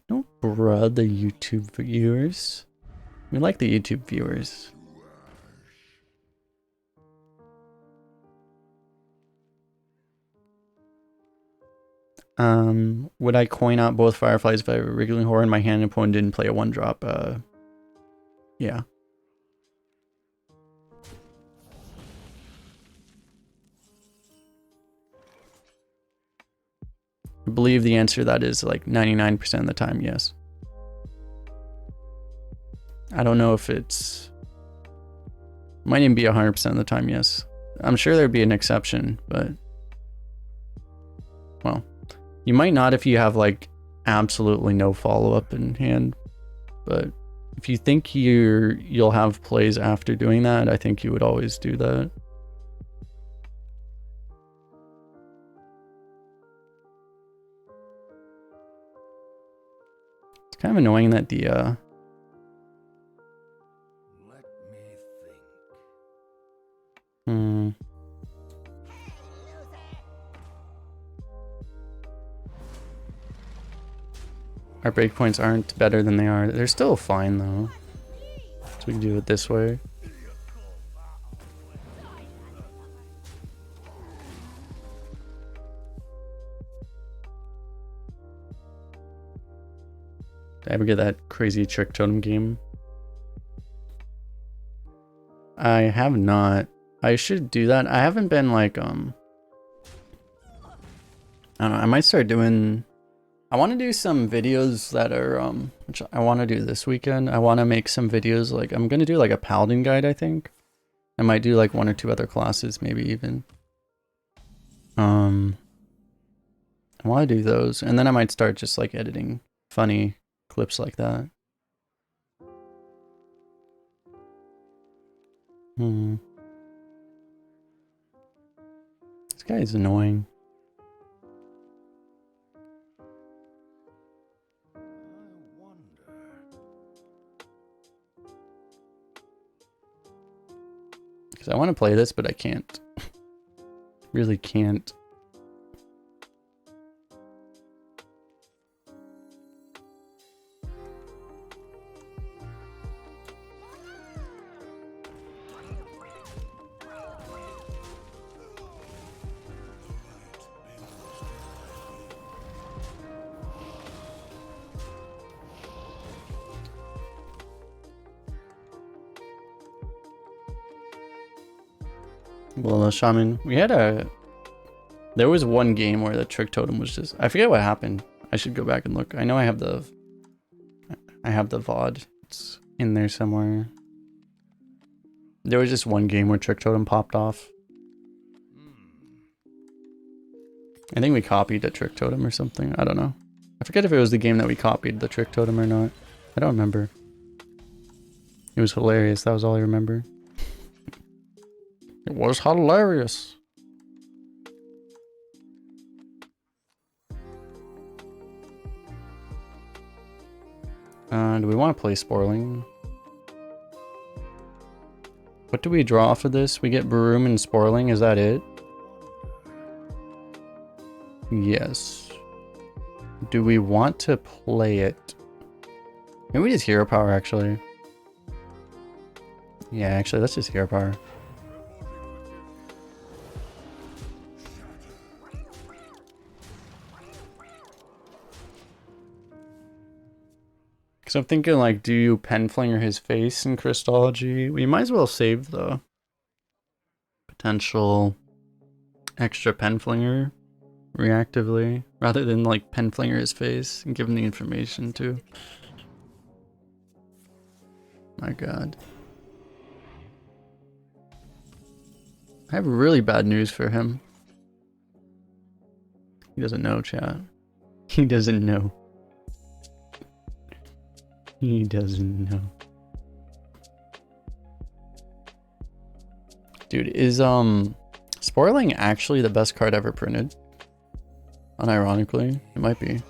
Don't bruh the YouTube viewers. We like the YouTube viewers. Would I coin out both Fireflies if I have a Wriggling Horror in my hand and opponent didn't play a 1-drop? Yeah. I believe the answer to that is like 99% of the time, yes. I don't know if it's... Might even be 100% of the time, yes. I'm sure there'd be an exception, but... Well, you might not if you have like absolutely no follow-up in hand, but if you think you'll have plays after doing that, I think you would always do that. It's kind of annoying that the Let me think. Our breakpoints aren't better than they are. They're still fine though. So we can do it this way. Did I ever get that crazy trick totem game? I have not. I should do that. I haven't been like, I don't know, I might start doing... I want to do some videos that are, which I want to do this weekend. I want to make some videos, like, I'm going to do like a Paladin guide, I think. I might do like 1 or 2 other classes, maybe even. I want to do those, and then I might start just like editing funny clips like that. This guy is annoying. Because I want to play this, but I can't. Really can't. Well, Shaman, there was one game where the trick totem was just, I forget what happened. I should go back and look. I know I have the VOD. It's in there somewhere. There was just one game where trick totem popped off. I think we copied the trick totem or something. I don't know. I forget if it was the game that we copied the trick totem or not. I don't remember. It was hilarious. That was all I remember. It was hilarious. Do we want to play Sporeling? What do we draw off of this? We get Broom and Sporeling, is that it? Yes. Do we want to play it? Maybe we just hero power, actually. Yeah, actually, let's just hero power. Because I'm thinking, like, do you penflinger his face in Crystology? We might as well save the potential extra penflinger reactively, rather than, like, penflinger his face and give him the information, too. My god. I have really bad news for him. He doesn't know, chat. He doesn't know. He doesn't know. Dude, is Sporeling actually the best card ever printed? Unironically, it might be.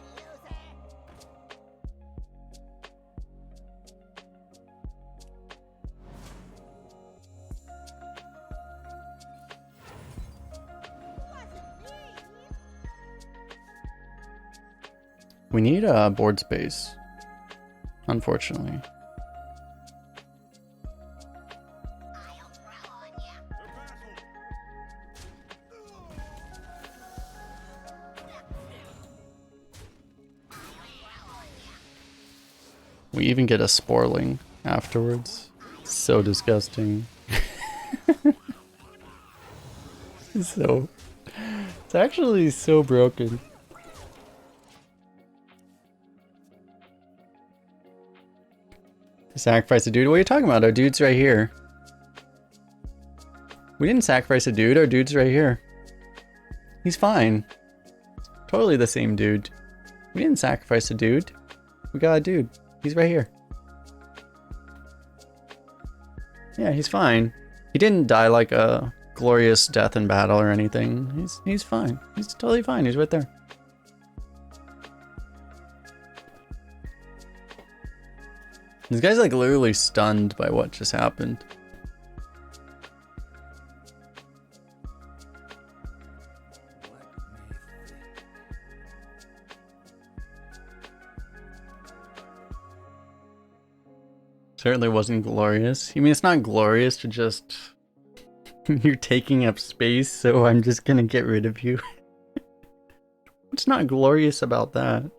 We need board space, unfortunately. We even get a Sporeling afterwards. So disgusting. It's actually so broken. Sacrifice a dude? What are you talking about? Our dude's right here. We didn't sacrifice a dude. Our dude's right here. He's fine. Totally the same dude. We didn't sacrifice a dude. We got a dude. He's right here. Yeah, he's fine. He didn't die like a glorious death in battle or anything. He's fine. He's totally fine. He's right there. This guy's like literally stunned by what just happened. Certainly wasn't glorious. I mean, it's not glorious to just... You're taking up space, so I'm just gonna get rid of you. What's not glorious about that?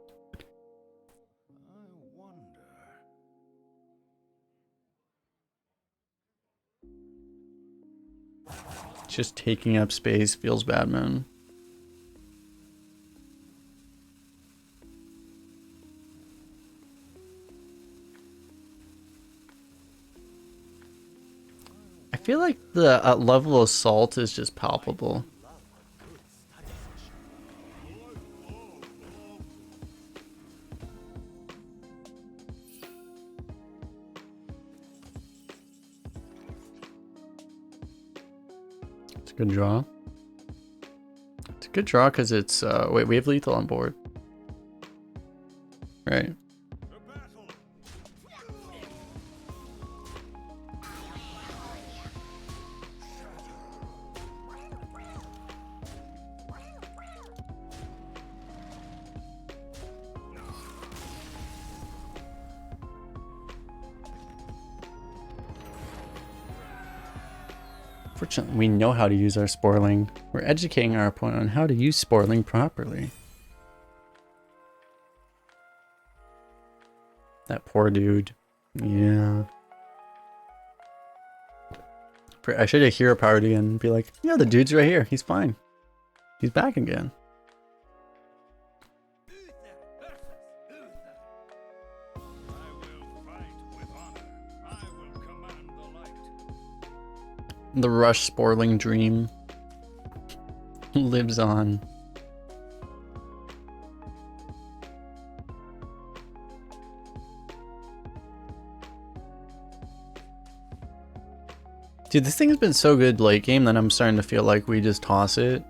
Just taking up space feels bad, man. I feel like the level of assault is just palpable. It's a good draw. It's a good draw because it's wait, we have lethal on board. Right. Fortunately, we know how to use our Sporeling. We're educating our opponent on how to use Sporeling properly. That poor dude. Yeah. I should have hero powered again and be like, yeah, the dude's right here. He's fine. He's back again. The Rush Sporeling dream lives on. Dude, this thing has been so good late game that I'm starting to feel like we just toss it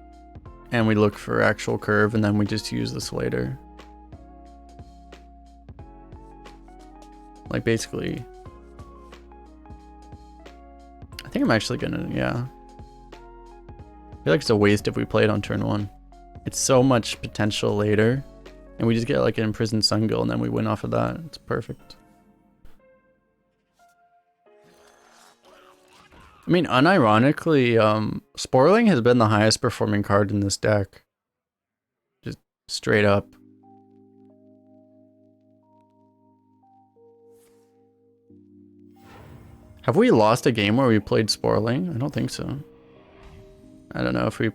and we look for actual curve and then we just use this later. Like basically... I think I'm actually gonna, yeah. I feel like it's a waste if we play it on turn 1. It's so much potential later. And we just get like an imprisoned Sun Gill and then we win off of that. It's perfect. I mean, unironically, Sporeling has been the highest performing card in this deck. Just straight up. Have we lost a game where we played Sporeling? I don't think so. I don't know if we...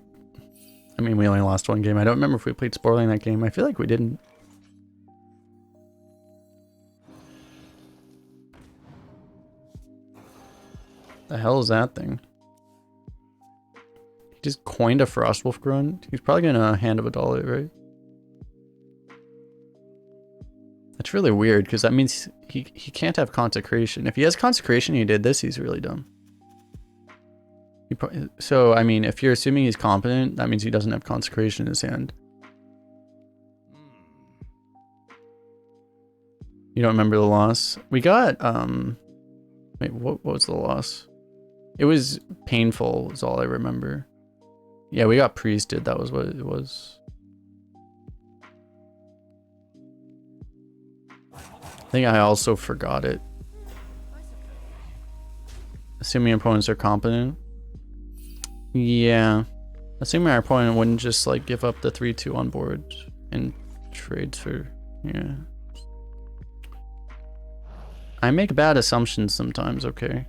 I mean, we only lost one game. I don't remember if we played Sporeling that game. I feel like we didn't. The hell is that thing? He just coined a Frostwolf Grunt. He's probably gonna Hand of Adalit, right? That's really weird because that means he can't have Consecration. If he has Consecration, he did this. He's really dumb. So I mean, if you're assuming he's competent, that means he doesn't have Consecration in his hand. You don't remember the loss? We got wait, what was the loss? It was painful is all I remember. Yeah, we got priested. That was what it was. I think I also forgot it. Assuming opponents are competent. Yeah. Assuming our opponent wouldn't just like give up the 3-2 on board and trades for, yeah. I make bad assumptions sometimes, okay?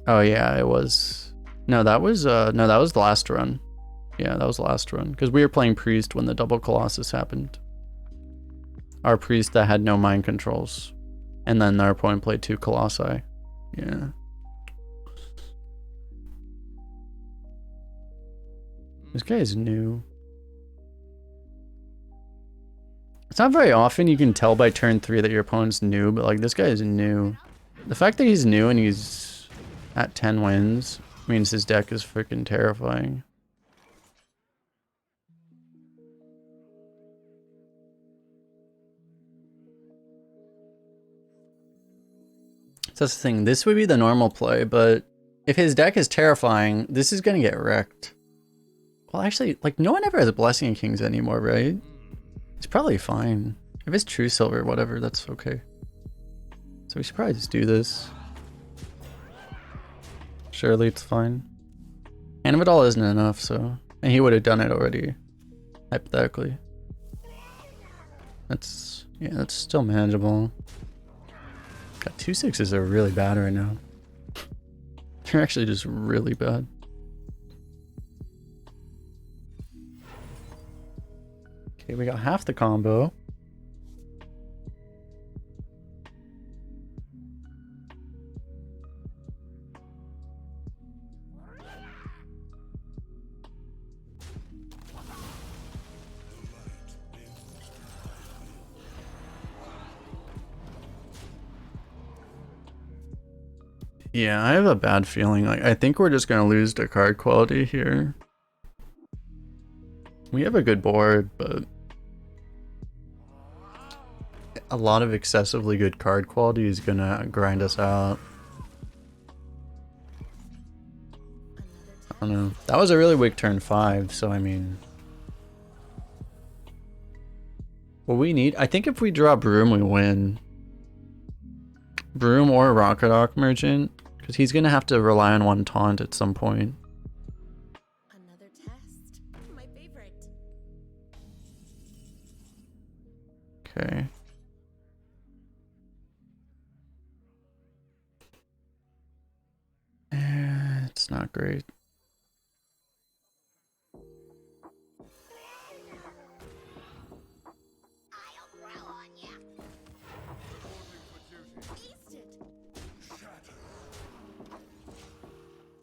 Oh yeah, it was. No, that was the last run. Yeah, that was the last run. Because we were playing Priest when the double Colossus happened. Our Priest that had no mind controls. And then our opponent played 2 Colossi. Yeah. This guy is new. It's not very often you can tell by turn 3 that your opponent's new, but like this guy is new. The fact that he's new and he's at 10 wins means his deck is freaking terrifying. So that's the thing. This would be the normal play, but if his deck is terrifying, this is going to get wrecked. Well, actually, like, no one ever has Blessing of Kings anymore, right? It's probably fine. If it's True Silver, whatever, that's okay. So we should probably just do this. Surely it's fine. Hand of It All isn't enough, so... And he would have done it already. Hypothetically. That's... Yeah, that's still manageable. God, 2/6s are really bad right now. They're actually just really bad. Okay, we got half the combo. Yeah, I have a bad feeling. Like, I think we're just gonna lose to card quality here. We have a good board, but a lot of excessively good card quality is gonna grind us out. I don't know. That was a really weak turn 5, so I mean... What we need... I think if we draw Broom, we win. Broom or Rocket Hawk Merchant, because he's gonna have to rely on one taunt at some point. Another test. My favorite. Okay. It's not great.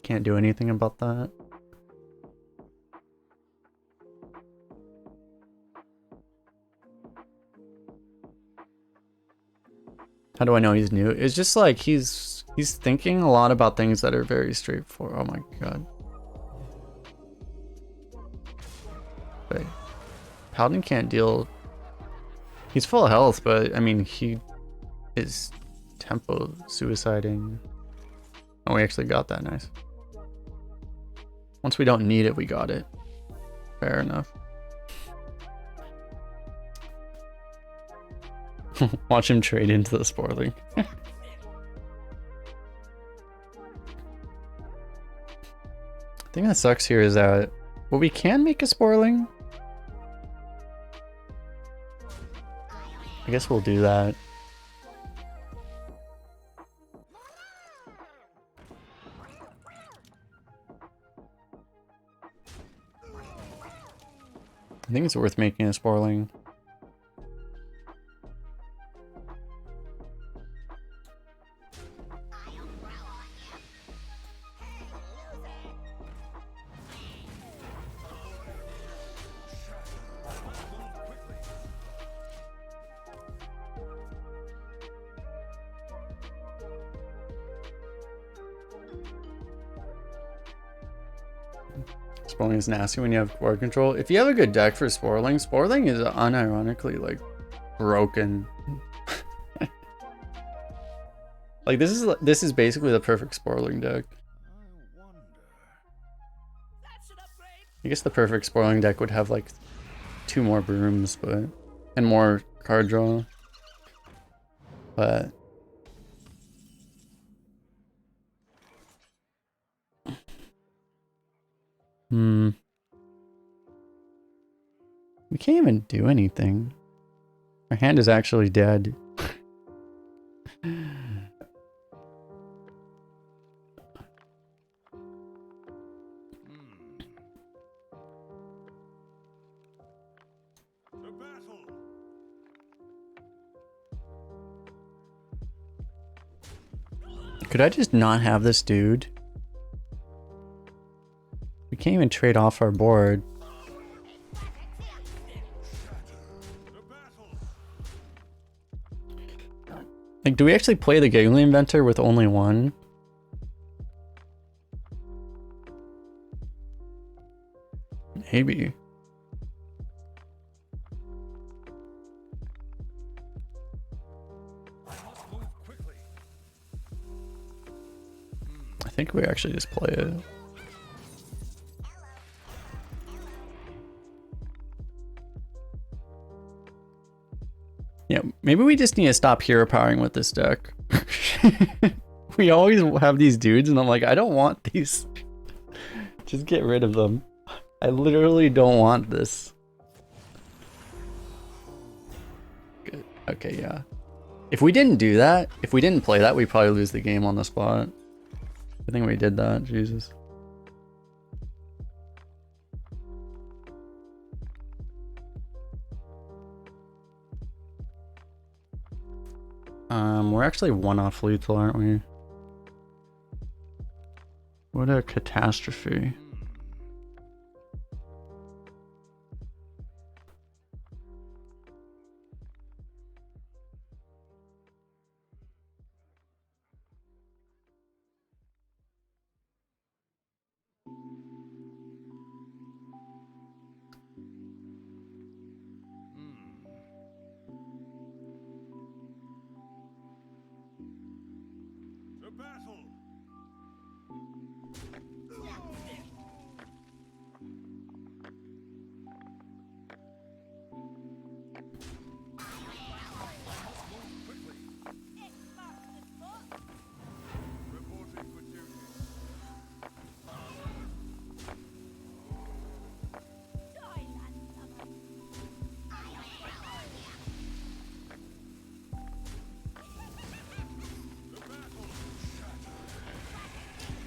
Can't do anything about that. How do I know he's new? It's just like he's thinking a lot about things that are very straightforward. Oh my god. Wait. Paladin can't deal He's full health, but I mean, he is tempo suiciding. Oh, we actually got that. Nice. Once we don't need it, we got it. Fair enough. Watch him trade into the Sporeling. The thing that sucks here is that, well, we can make a Sporeling. I guess we'll do that. I think it's worth making a Sporeling. Sporeling is nasty when you have board control. If you have a good deck for Sporeling, Sporeling is unironically like broken. Like this is basically the perfect Sporeling deck. I guess the perfect Sporeling deck would have like 2 more brooms, but and more card draw. But we can't even do anything. Our hand is actually dead. Could I just not have this dude? We can't even trade off our board. Like, do we actually play the Giggly Inventor with only one? Maybe. I think we actually just play it. Yeah, maybe we just need to stop hero powering with this deck. We always have these dudes and I'm like, I don't want these. Just get rid of them. I literally don't want this. Good. Okay, yeah. If we didn't do that, if we didn't play that, we'd probably lose the game on the spot. I think we did that, Jesus. We're actually 1 off lethal, aren't we? What a catastrophe.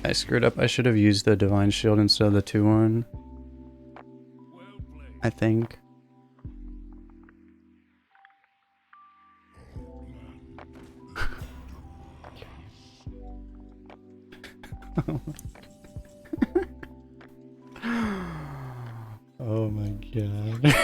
I screwed up. I should have used the Divine Shield instead of the 2-1. I think. Oh my god.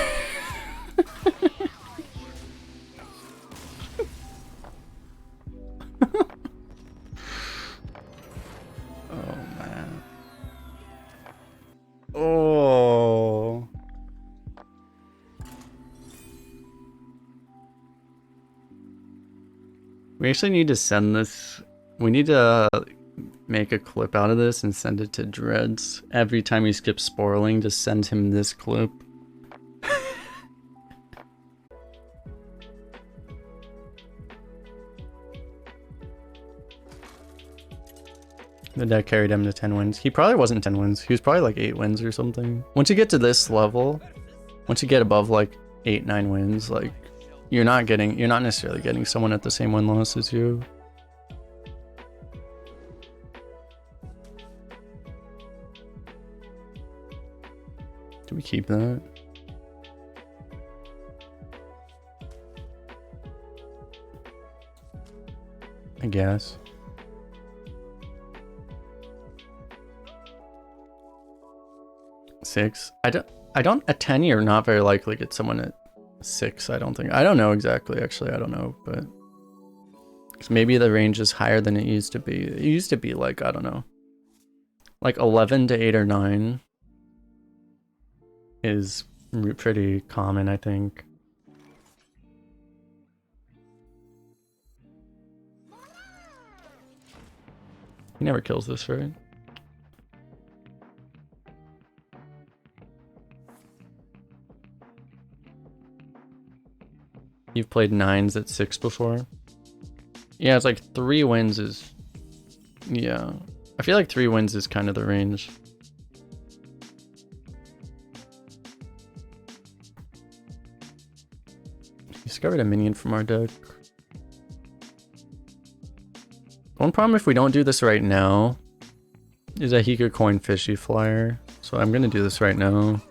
We actually need to send this. We need to make a clip out of this and send it to Dreads. Every time he skips Sporeling, just send him this clip. The deck carried him to 10 wins. He probably wasn't 10 wins. He was probably like 8 wins or something. Once you get to this level, once you get above like 8, 9 wins, like you're not necessarily getting someone at the same win loss as you. Do we keep that? I guess. Six. I don't at 10 you're not very likely to get someone at 6, I don't think. I don't know exactly, actually, I don't know, but because maybe the range is higher than it used to be. It used to be like, I don't know, like 11 to 8 or 9 is pretty common, I think. He never kills this, right? You've played 9s at 6 before? Yeah, it's like 3 wins is... Yeah. I feel like 3 wins is kind of the range. Discovered a minion from our deck. One problem if we don't do this right now is that he could coin Fishy Flyer. So I'm gonna do this right now.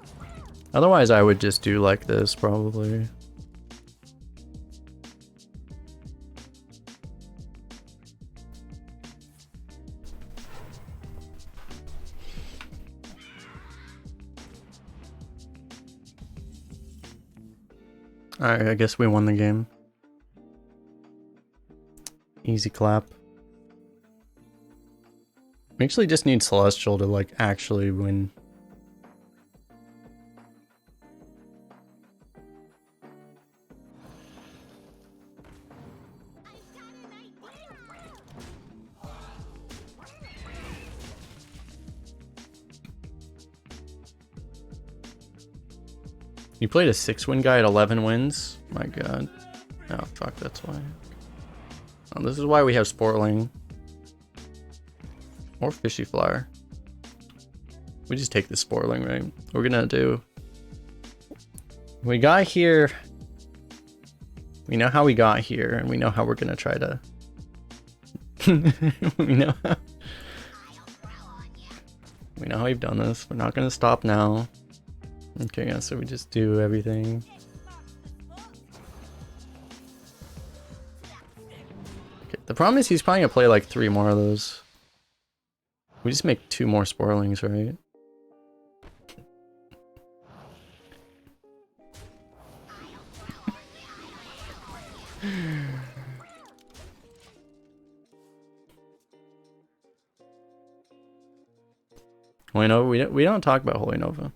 Otherwise I would just do like this probably. Alright, I guess we won the game. Easy clap. We actually just need Celestial to like actually win. You played a 6-win guy at 11 wins? My god. Oh fuck, that's why. Oh, this is why we have Sporeling. Or Fishy Flyer. We just take the Sporeling, right? We're gonna do... We got here. We know how we got here, and we know how we're gonna try to... we know how... We know how we've done this. We're not gonna stop now. Okay, yeah, so we just do everything. Okay, the problem is he's probably gonna play like 3 more of those. We just make 2 more Sporelings, right? Holy Nova, we don't talk about Holy Nova.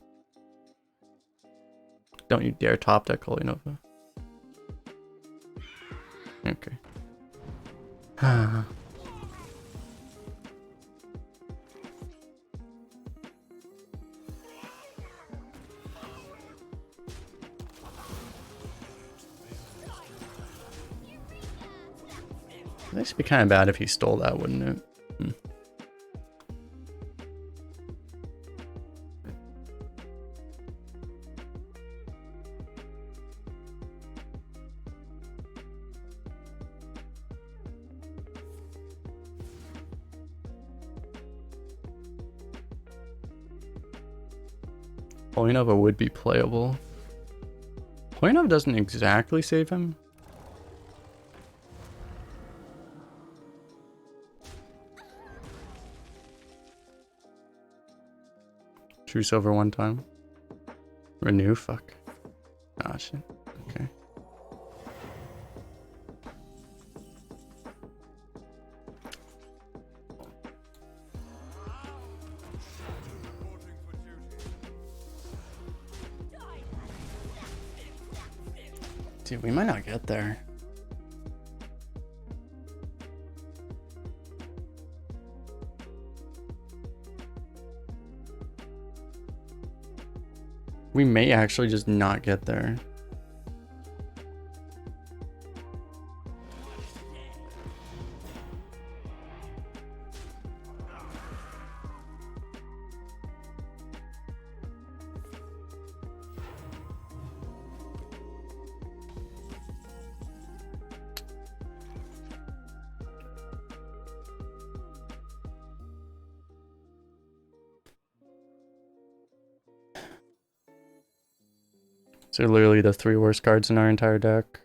Don't you dare top deck Holy Nova. Okay. It'd actually be kind of bad if he stole that, wouldn't it? Holy Nova would be playable. Holy Nova doesn't exactly save him. Truce over 1 time. Renew, fuck. Ah, shit. Okay. Dude, we might not get there. We may actually just not get there. So literally the 3 worst cards in our entire deck.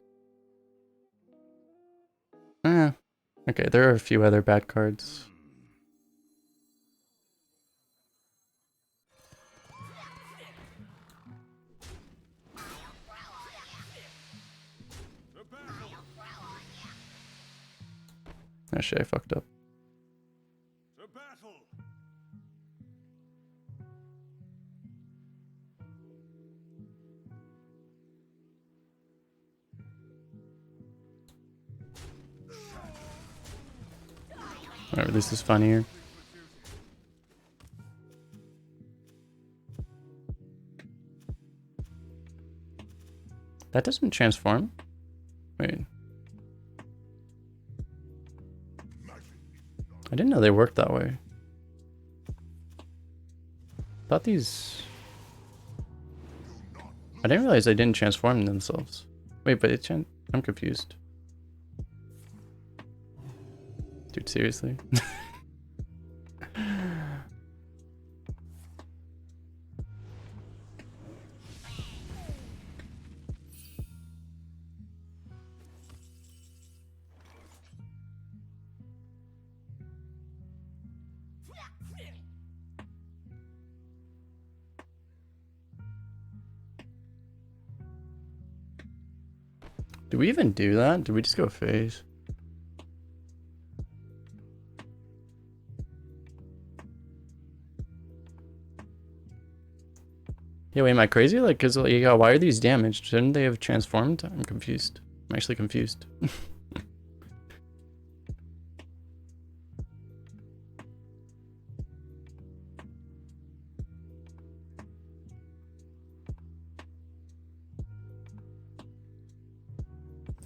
Okay, there are a few other bad cards. Oh shit, I fucked up. To battle. Whatever, this is funnier. That doesn't transform? Wait. I didn't know they worked that way. Thought these... I didn't realize they didn't transform themselves. Wait, but I'm confused. Dude, seriously? Do we even do that? Did we just go phase? Yeah, wait, am I crazy? Like, cause like, yeah, why are these damaged? Shouldn't they have transformed? I'm confused. I'm actually confused.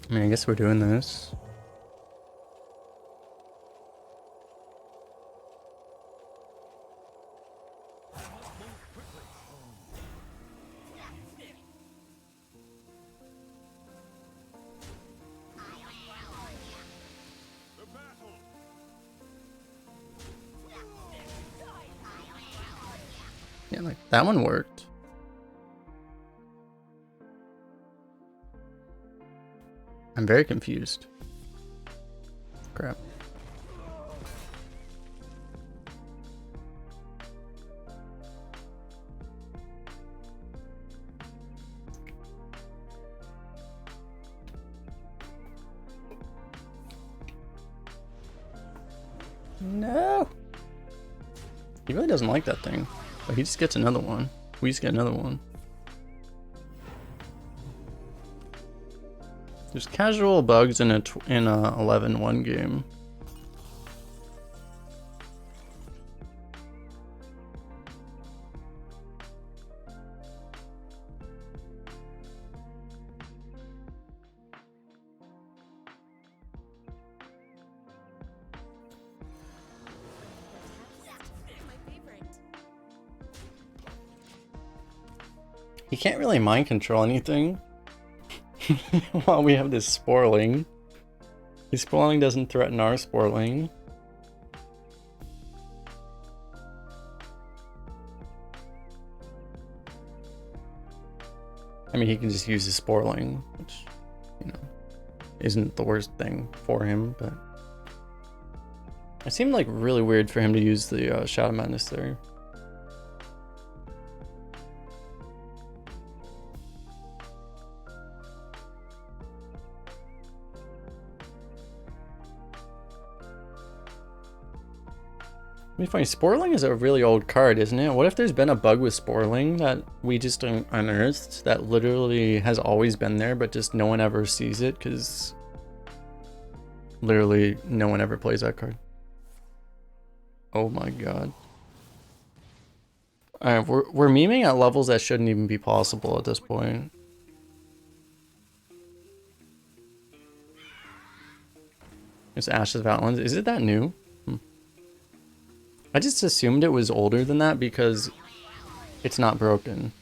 I mean, I guess we're doing this. Yeah, like that one worked. I'm very confused. Crap. No. He really doesn't like that thing. But he just gets another one. We just get another one. There's casual bugs in a 11-1 game. He can't really mind control anything. While we have this Sporeling. His Sporeling doesn't threaten our Sporeling. I mean, he can just use his Sporeling, which, you know, isn't the worst thing for him, but... It seemed like really weird for him to use the Shadow Madness there. I mean, funny, Sporeling is a really old card, isn't it? What if there's been a bug with Sporeling that we just unearthed that literally has always been there, but just no one ever sees it because literally no one ever plays that card. Oh my god. Alright, we're memeing at levels that shouldn't even be possible at this point. It's Ashes of Outlands. Is it that new? I just assumed it was older than that because it's not broken.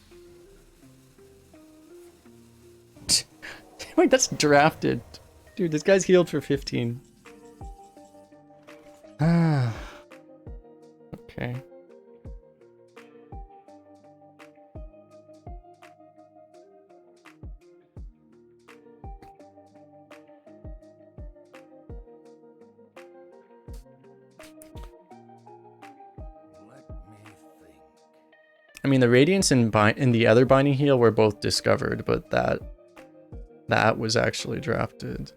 Wait, that's drafted. Dude, this guy's healed for 15. Ah. Okay. I mean, the Radiance and the other Binding Heal were both discovered, but that was actually drafted.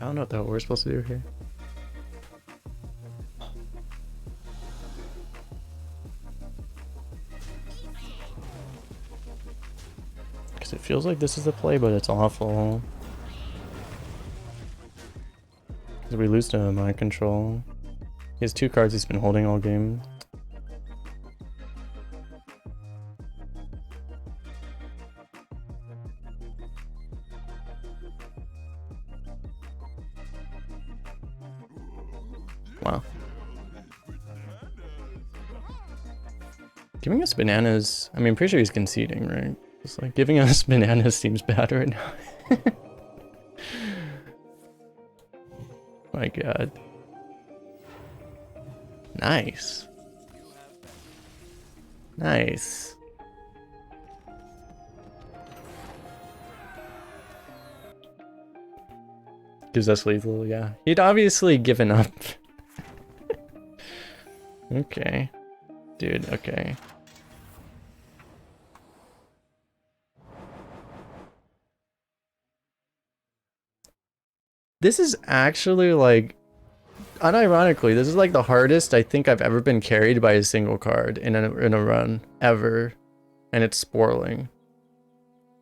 I don't know what the hell we're supposed to do here. Because it feels like this is the play, but it's awful. Because we lose to mind control. He has 2 cards he's been holding all game. Wow. Giving us bananas, I mean, I'm pretty sure he's conceding, right? It's like giving us bananas seems bad right now. My god. Nice. Nice. Gives us lethal, yeah. He'd obviously given up. Okay. Dude, okay. This is actually like, unironically, this is like the hardest I think I've ever been carried by a single card in a run, ever. And it's Sporeling.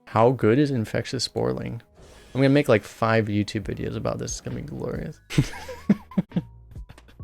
How good is Infectious Sporeling? I'm gonna make like 5 YouTube videos about this. It's gonna be glorious.